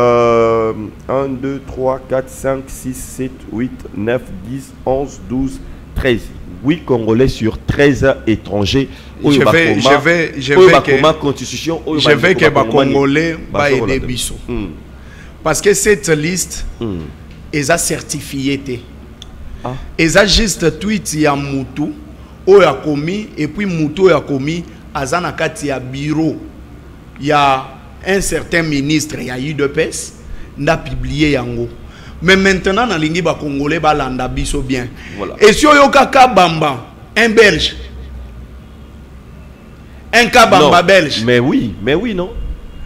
2 3 4 5 6 7 8 9 10 11 12 13. 8 Congolais sur 13 étrangers. Je vais que constitution. Je vais que les Congolais va aider Bissot. Parce que cette liste, ils ont certifié. Ils ont juste tweet ya Moutou, ou ya commis, et puis Moutou ya commis, azanakati ya bureau. Il y a un certain ministre, il y a eu de PES, n'a publié yango. Mais maintenant, dans les Congolais, ba landa biso bien. Voilà. Et si on a Kabamba, un Belge, un Kabamba belge. Mais oui, non.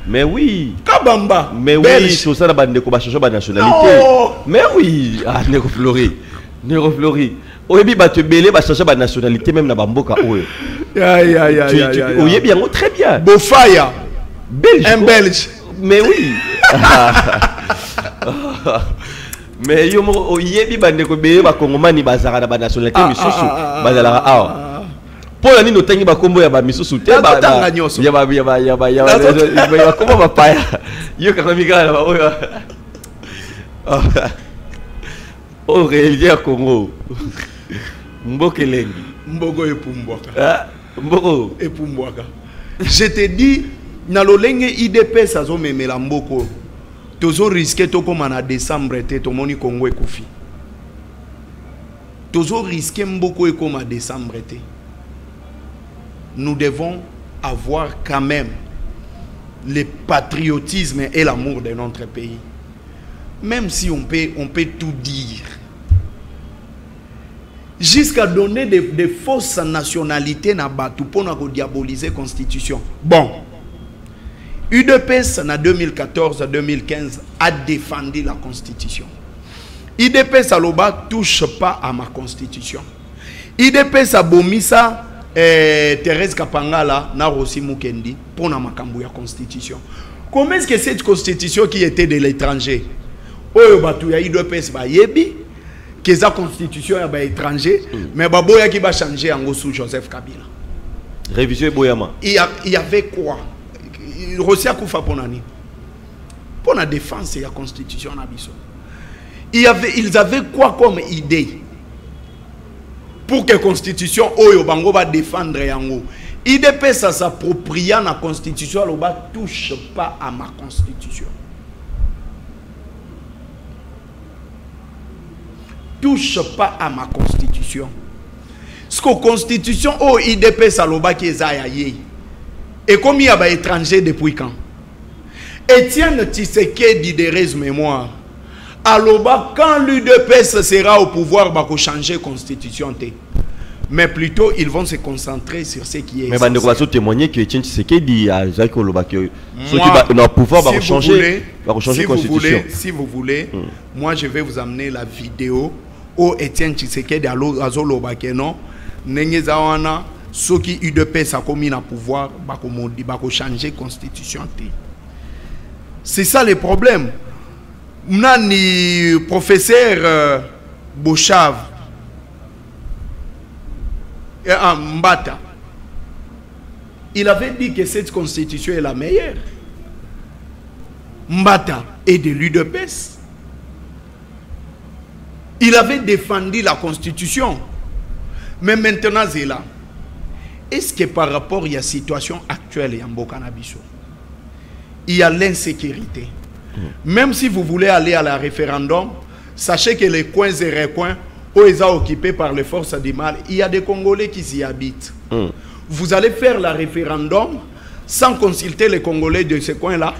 Mais oui. Kabamba. Mais belge. Oui, c'est ça la changer la nationalité. Non. Mais oui. Ah, Nero Flori. Oyebi ba te belé ba changer la nationalité même na bamboka oyo. Oyebi yango très bien. Bofaya. Belge. Un Belge. Mais oui. Mais yo mo yebi bande ko be ba kongomani bazara na ba nationalité misusu bazala awa pona ni notangi ba kombo ya ba misusu te ba ya ba kombo ba paya yo ka migala ba oyo o réalité ya Congo mbokelengi mbogo epumbwaka mbogo epumbwaka. Je te dis na lolenge IDPS azo memela mboko. Toujours risqué to comme en décembre te to moni Congo ekofi. Toujours risqué mboko comme en décembre te. Nous devons avoir quand même le patriotisme et l'amour de notre pays. Même si on peut tout dire. Jusqu'à donner des fausses nationalités na batu pour nous diaboliser la constitution. Bon. UDPS en 2014-2015 a défendu la constitution. UDPS à l'Oba touche pas à ma constitution. UDPS a bomisa Thérèse Kapangala na Rossi Mukendi pour na makambu ya constitution. Comment est-ce que cette constitution qui était de l'étranger, oyo batu ya UDPS ba yebi que sa constitution ya ba étranger, mais baboya qui va changer en sous Joseph Kabila. Révision Boyama. Il y avait quoi? Rossi Akoufa Ponani. Pour la défense de la constitution nabiso. Ils avaient quoi comme idée? Pour que la constitution Oyo Bango va défendre yango. IDP ça s'approprie la constitution, ne touche pas à ma constitution. Touche pas à ma constitution. Ce que la constitution oh IDP ça loba qui est aïe. Et comme il y a des étrangers depuis quand? Étienne Tshisekedi de mémoire. Alors, quand l'UDPS sera au pouvoir, il va changer la constitution. Mais plutôt, ils vont se concentrer sur ce qui est. Mais il va témoigner que Étienne Tshisekedi a ceux qui ont le pouvoir va changer la constitution. Si vous voulez, moi je vais vous amener la vidéo où Étienne Tshisekedi a non Nengezawana. Ceux qui UDPS a commis le pouvoir, va changer la constitution. C'est ça le problème. Le professeur Bochav Mbata, il avait dit que cette constitution est la meilleure. Mbata est de l'UDPS. Il avait défendu la constitution. Mais maintenant, c'est là. Est-ce que par rapport à la situation actuelle en Bokanabiso, il y a l'insécurité? Même si vous voulez aller à la référendum, sachez que les coins et recoins, où ils sont occupés par les forces du mal, il y a des Congolais qui y habitent. Vous allez faire la référendum sans consulter les Congolais de ce coin-là.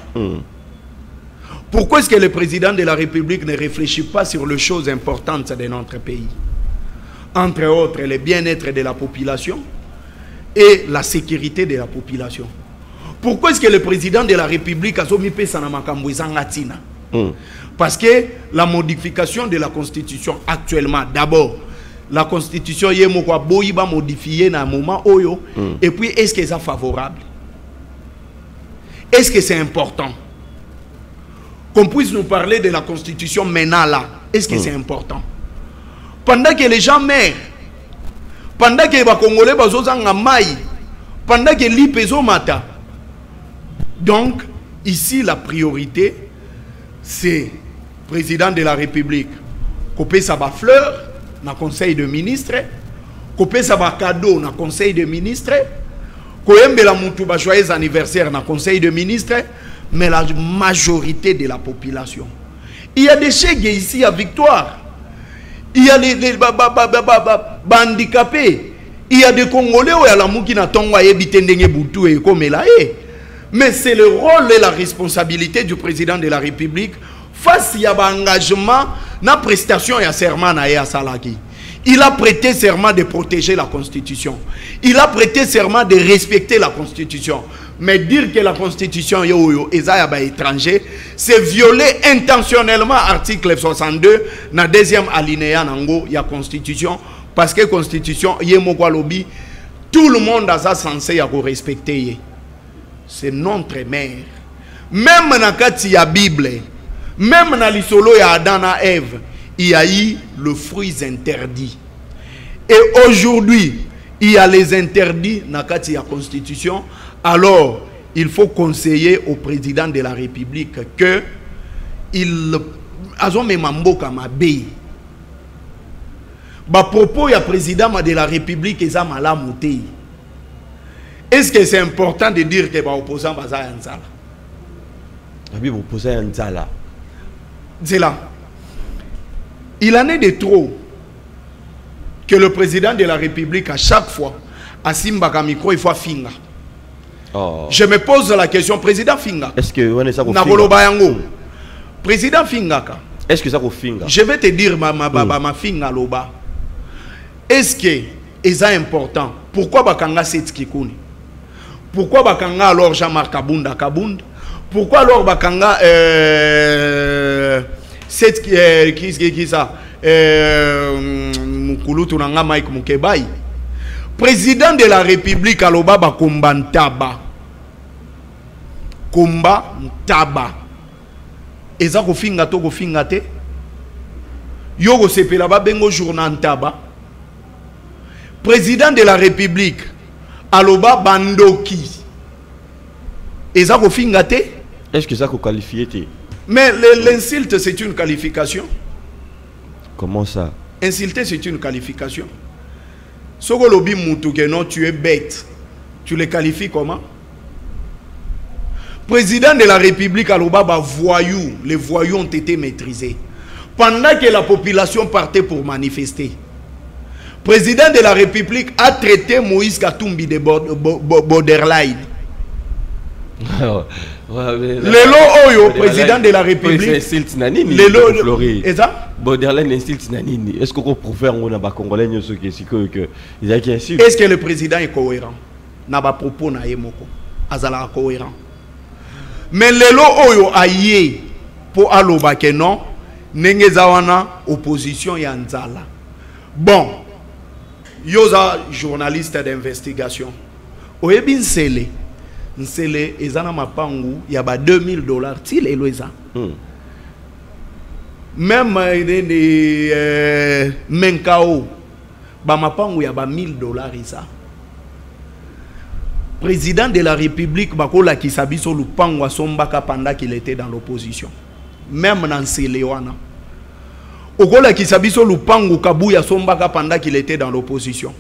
Pourquoi est-ce que le président de la République ne réfléchit pas sur les choses importantes de notre pays? Entre autres, le bien-être de la population et la sécurité de la population. Pourquoi est-ce que le président de la République a mis Pesana Makambo Zangatina? Parce que la modification de la Constitution actuellement, d'abord, la Constitution est modifiée dans un moment oyo. Et puis, est-ce que c'est favorable? Est-ce que c'est important? Qu'on puisse nous parler de la Constitution maintenant là. Est-ce que c'est important? Pendant que les gens meurent, pendant que les Congolais sont maï, pendant que l'IPESO mata. Donc, ici, la priorité, c'est le président de la République. Copé sa fleur dans le Conseil de ministres, copé sa cadeau dans le Conseil de ministres, koyembe la moutou ba joyeux anniversaire dans le Conseil de ministres, mais la majorité de la population. Il y a des chèques ici à Victoire. Il y a des handicapés. Il y a des Congolais où il y a la mouki na tonga ebitendenge boutou et comme là. Mais c'est le rôle et la responsabilité du président de la République face à l'engagement, la prestation et à serment à Salaki. Il a prêté serment de protéger la Constitution. Il a prêté serment de respecter la Constitution. Mais dire que la Constitution est étranger, c'est violer intentionnellement l'article 62 dans le deuxième alinéa de la Constitution. Parce que la Constitution, tout le monde a censé respecter. C'est notre mère. Même dans la Bible, même dans l'isolo de Adam et Ève, il y a eu le fruit interdit. Et aujourd'hui, il y a les interdits dans la Constitution. Alors, il faut conseiller au président de la République que il a propos du président de la République est malamouté. Est-ce que c'est important de dire que les opposants sont en Nzala? Oui, vous posez en Nzala. C'est là. Il en est de trop que le président de la République, à chaque fois, à Simbaka micro, il faut finga. Oh. Je me pose la question, président Finga. Est-ce que on est ça pour président Fingaka. Est-ce que ça pour Finga? Je vais te dire ma Finga loba. Est-ce que c'est important? Pourquoi bakanga set kikuni? Pourquoi bakanga alors Jean-Marc Kabunda? Pourquoi alors bakanga set qui ça? Mukulutu nanga Mike Mukebai. Président de la République aloba bakomba ntaba. Komba ntaba. Eza ko finga to ko finga te. Yogo sepela ba bengo journal ntaba. Président de la République aloba bandoki. Eza ko finga te. Est-ce que ça ko qualifié te? Mais l'insulte c'est une qualification. Comment ça? Insulter c'est une qualification. Soko lobi moutou que non tu es bête. Tu le qualifies comment? Président de la République aloba ba voyous, les voyous ont été maîtrisés. Pendant que la population partait pour manifester. Président de la République a traité Moïse Katumbi de borderline. Lelo Oyo, président de la République. Lelo borderline insulte nanini. Est-ce qu'on peut faire on a ba congolais ce qui est que il y a qui insulte? Est-ce que le président est cohérent? Na ba propos na yemoko. Azala cohérent. Mais lelo Oyo aye pour aloba que non nengeza wana opposition ya nzala. Bon. Yoza journaliste d'investigation. Oyebi nsele. Nsele ezana mapangu ya ba $2000 til eloeza. Même Menkao ba mapangu ya ba $1000 isa. Président de la République bakola ki sabiso lupangu asombaka pendant qu'il était dans l'opposition. Même dans Nselewana. Okola ki sabiso lupangu kabuya sombaka pendant qu'il était dans l'opposition.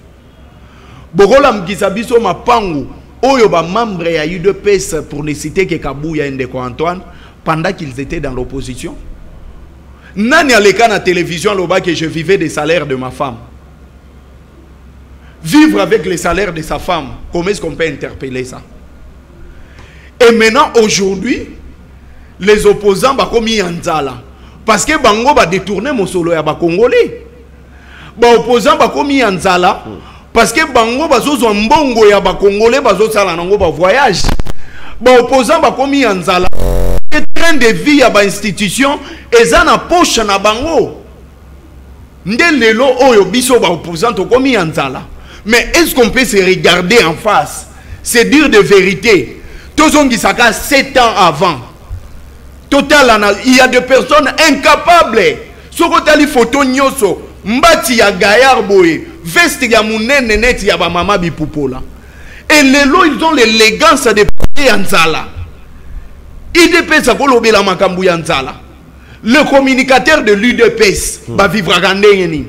Bokola mkisabiso mapangu oyo ba membre ya UDPS pour ne citer que Kabuya Ndeko Antoine pendant qu'ils étaient dans l'opposition. Nani a l'écran à la télévision loba que je vivais des salaires de ma femme. Vivre avec les salaires de sa femme, comment est-ce qu'on peut interpeller ça? Et maintenant aujourd'hui, les opposants ba komi yanzala parce que bango ba détourner mon solo ya ba congolais. Ba opposants ba komi yanzala parce que bango bazo zo mbongo ya ba congolais bazo sala nango ba voyage. Ba opposants ba komi yanzala. train de vie à l'institution et ça na poche na bango. Nde lelo oyo biso ba opposant comme yanzala. Mais est-ce qu'on peut se regarder en face, se dire de vérité? Tozongi saka 7 ans avant. Total, il y a des personnes incapables. Sokotali photo nyoso, mbati ya gayar boye, veste ya munene net ya ba mama bipupola. Et lelo ils ont l'élégance de porter yanzala. IDPS a kolobela makambu yanzala. Le communicateur de l'UDPS va vivre à Gandéni.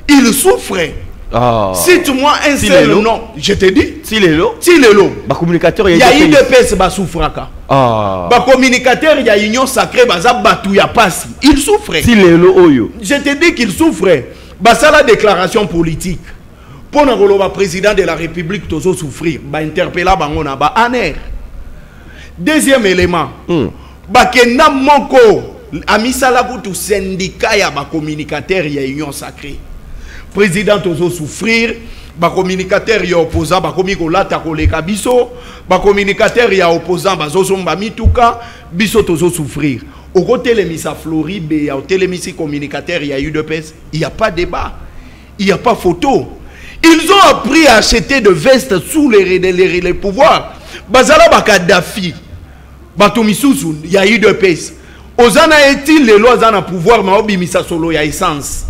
Il souffre. Cite-moi un seul nom. Je te dis. Tilelo. Bah communicateur il y a UDPS bah souffraka. Bah communicateur il y a Union Sacrée bah zabatou ya passe. Il souffre. Tilelo oyo. Je te dis qu'il souffre. Bah ça la déclaration politique. Pour le président de la République toujours souffrir. Bah interpella bango na ba aner. Deuxième élément. Bakena moko amisala kutu syndicat ya ba communicateur ya Union Sacrée. Président tozo souffrir, ba communicateur ya opposant ba komi ko lata ko leka biso, ba communicateur ya opposant ba zozomba mituka, biso tozo souffrir. Au côté les misa Floride ya télémisi communicateur ya UDPS, il y a pas débat. Il y a pas photo. Ils ont appris à acheter de vestes sous les pouvoirs. Bazala ba Kadhafi. Batomisusu ya UDPS. Ozana est-il les lois en pouvoir ma obimisa solo ya essence.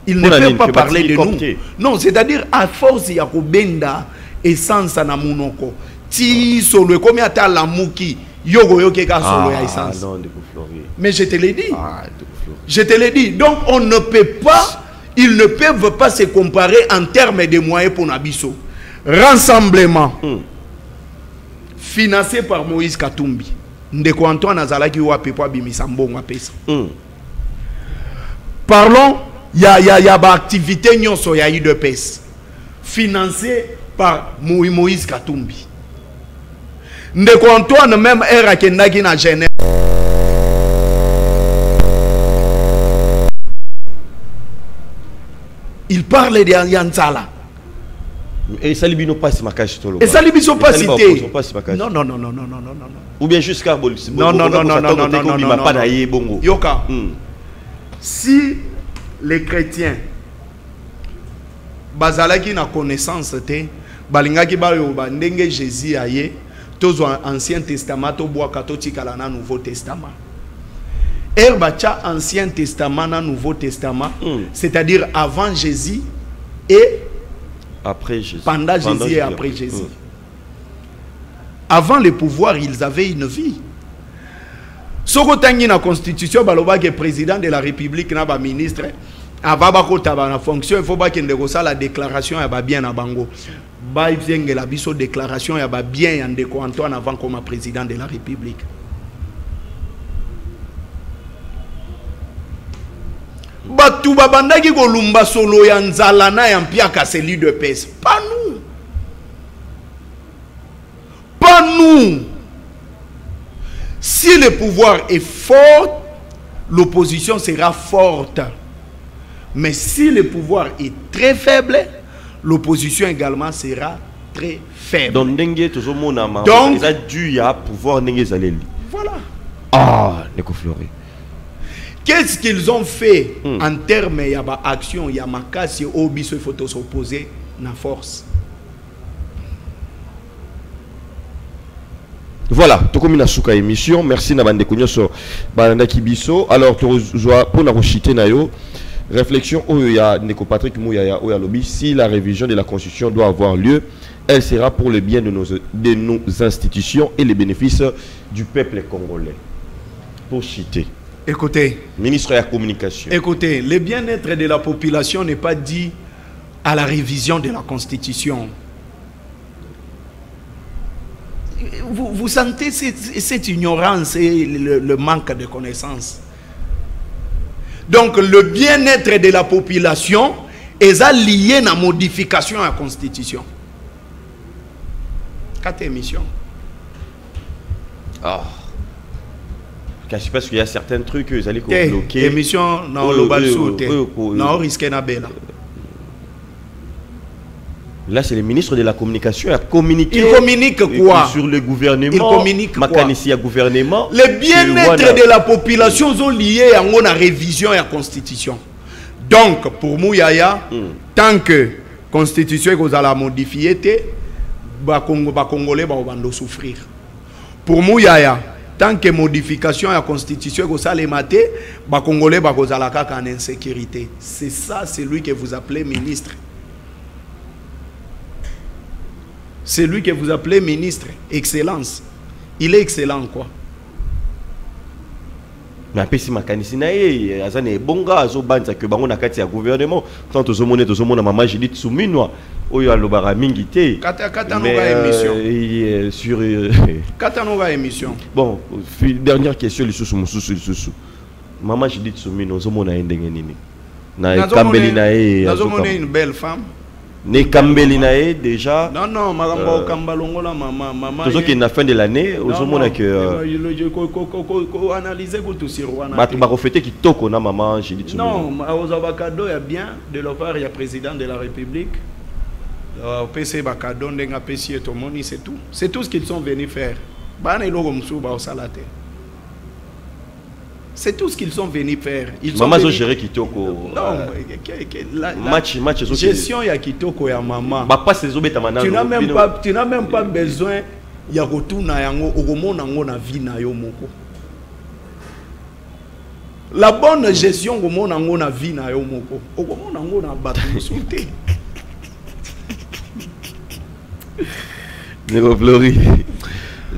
Il ne peut pas parler de nous. Non, c'est-à-dire à force ya ko benda essence na munoko. Ti solo comme ata la muki yogo yoke ka solo ya essence. Mais je te l'ai dit. Je te l'ai dit. Donc on ne peut pas, ils ne peuvent pas se comparer en termes de moyens pour Nabiso. Rassemblement. Financé par Moïse Katumbi. Ndeko Antoine Azalaki wa pepo bimisa mbongo pesa. Parlons, il y a ba activité nyonso ya UDPS. Financé par Moïse Katumbi. Ndeko Antoine même era kendaki na Genève. Il parle de Yanzala. Et ça libino pas si ma cache tolo. Et ça libino pas cité. Non. Ou bien jusqu'à non. Pas d'ailleurs bongo. Yoka. Si les chrétiens bazalaki na connaissance te balingaki ba yo ba ndenge Jésus aye tozo ancien testament to boa katotika la na nouveau testament. Herbacha ancien testament na nouveau testament, c'est-à-dire avant Jésus et après Jésus. Pendant Jésus et après Jésus. Avant le pouvoir, ils avaient une vie. Soko tangi na constitution baloba que président de la République na ba ministre avaba ko taba na fonction il faut pas qu'il négocie la déclaration ya ba bien na bango. Ba ifenge la biso déclaration ya ba bien ya ndeko Antoine avant comme président de la République. Batu babandaki kolumba solo ya nzala na ya mpiaka seli de pes. Pas nous. Pas nous. Si le pouvoir est fort, l'opposition sera forte. Mais si le pouvoir est très faible, l'opposition également sera très faible. Donc, il a dû pouvoir voilà. Ah, Neko Fleury. Qu'est-ce qu'ils ont fait en termes d'action, il y a ma casse, il faut s'opposer à la force. Voilà, tout comme une souka émission. Merci Nabande Kounyoso Balanda Kibiso. Alors, pour la rochité nayo, réflexion où il y a Neko Patrick Mouyaya ou Lobby, si la révision de la Constitution doit avoir lieu, elle sera pour le bien de nos institutions et les bénéfices du peuple congolais. Pour citer. Écoutez, ministre de la Communication. Écoutez, le bien-être de la population n'est pas dit à la révision de la Constitution. Vous sentez cette ignorance et le manque de connaissances. Donc, le bien-être de la population est lié à la modification de la Constitution. 4 émissions. Ah. Je pense qu'il y a certains trucs que vous allez bloquer. Émission, non, le balsou, non, risque na bela. Là, c'est le ministre de la Communication. Il communique. Il communique quoi? Sur le gouvernement. Il communique quoi? Gouvernement. Le bien-être de la population sont liés à une révision et à la Constitution. Donc, pour Mouyaya, tant que la Constitution est modifiée, les Congolais vont souffrir. Pour Mouyaya, tant que modification à la Constitution est matée, les Congolais vont en insécurité. C'est ça, c'est lui que vous appelez ministre. C'est lui que vous appelez ministre. Excellence. Il est excellent, quoi. Mais après, si makanisi na ye, azane bonga azo banza que bango na kati ya gouvernement. Tant aux mona maman Judith Souminwa, oyo alobara mingi te. Kata no ga émission. Sur Kata no ga émission. Bon, dernière question le sous. Maman Judith Souminwa zo mona ndenge nini. Na kambeli na ye. Nazo mona une belle femme. Ne kambeli na ye déjà. Non, magambo kambalongo la maman. Tout ce qui est la fin de l'année, aux mona que analyser tout sur wana. Ba ba refléter qui toko na maman Judith Souminwa. Non, aux avocado ya bien de leur part il y a président de la République. PC bakado ndenga PC to moni c'est tout. C'est tout ce qu'ils sont venus faire. Bana logo msuba au salate. C'est tout ce qu'ils sont venus faire. Ils maman sont géré Kitoko. Non, match gestion ya Kitoko ya maman. Bah pas ces obéta manana. Tu n'as même pas besoin ya retourna yango okomona ngo na vie na yo moko. La bonne gestion okomona ngo na vie na yo moko. Okomona ngo na bato musuté. Négo Flori.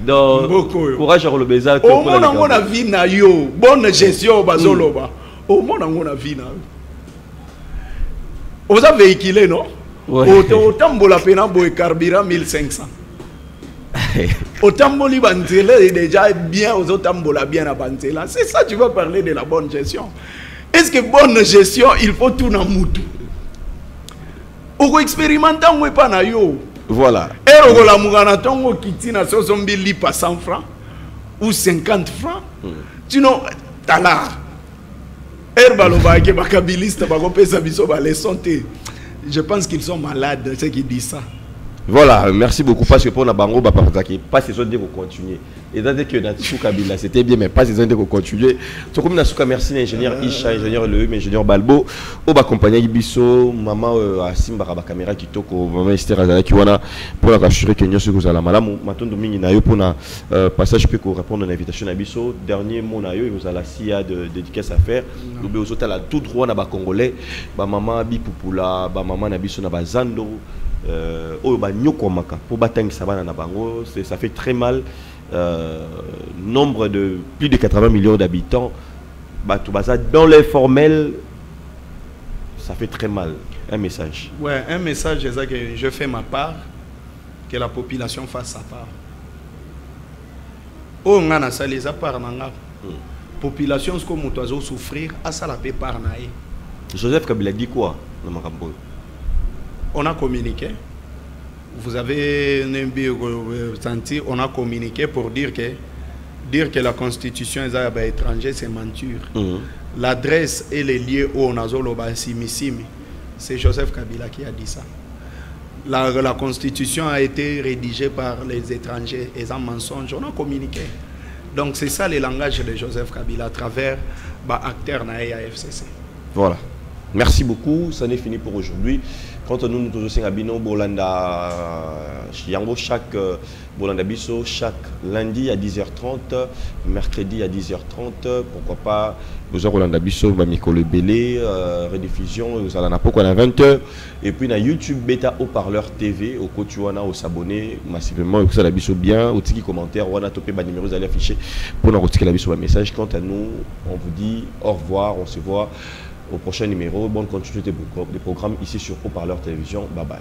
Donc, courage à Rolobeza. Au monde on a vie na yo, bonne gestion bazoloba. Au monde on a vie na yo. Vous avez véhiculé non? Autant la pena boy carburant 1500. Autant boli banzela est déjà bien aux autres tambola bien à banzela. C'est ça tu vas parler de la bonne gestion. Est-ce que bonne gestion il faut tout na mutu? Ou expérimentant ou pas na yo? Voilà. Et on la mougana tongo kiti na so zombi lipa 100 francs ou 50 francs. Tu know, tala. Herbaloba ke bakabiliste bako pesa biso ba leçon te. Je pense qu'ils sont malades ceux qui disent ça. Voilà, merci beaucoup parce que pour la bango ba pas saison de continuer. Et dans que dans Kabila c'était bien mais pas saison de continuer. So comme na souka merci l'ingénieur Isha, ingénieur Leu, ingénieur Balbo, au ba compagnie Ibiso, maman Asimba ba caméra kitoko, maman Esther Azala qui wana pour la rassurer que nous sommes à la malamu matondo mingi na yo pour na passage peut répondre à l'invitation à Ibiso, dernier mot na yo vous a la sia de dédicace à faire. Nous be autres la tout droit na ba congolais, ba maman Bipupula, ba maman na biso na ba Zando ça fait très mal. Nombre de plus de 80 millions d'habitants dans l'informel, ça fait très mal. Un message. Ouais, un message, c'est ça que je fais ma part, que la population fasse sa part. Oh, on a ça les part population, ce que nous devons souffrir, à ça la paix par naïe. Joseph Kabila dit quoi dans Makambo? On a communiqué. Vous avez senti, on a communiqué pour dire que la constitution est étrangère, c'est menture. L'adresse et les lieux où on a zoloba simissimi, c'est Joseph Kabila qui a dit ça. La constitution a été rédigée par les étrangers et en mensonge, on a communiqué. Donc c'est ça le langage de Joseph Kabila à travers acteur Naïa FCC. Voilà. Merci beaucoup, ça n'est fini pour aujourd'hui. Quand nous nous sommes à Bino, Bolanda, chaque Bolanda Bisso, chaque lundi à 10h30, mercredi à 10h30, pourquoi pas, nous avons Bolanda Bisso, Mikolo Belé, rediffusion, nous allons à 20h, et puis na YouTube Beta Haut-Parleur TV, au Kotuana, au s'abonner massivement, et que ça la Bisso bien, au tiki commentaire, on a topé bas numéros, vous allez afficher pour nous retirer la Bisso un message. Quant à nous, on vous dit au revoir, on se voit au prochain numéro. Bonne continuité des programmes ici sur Haut-Parleur Télévision. Bye bye.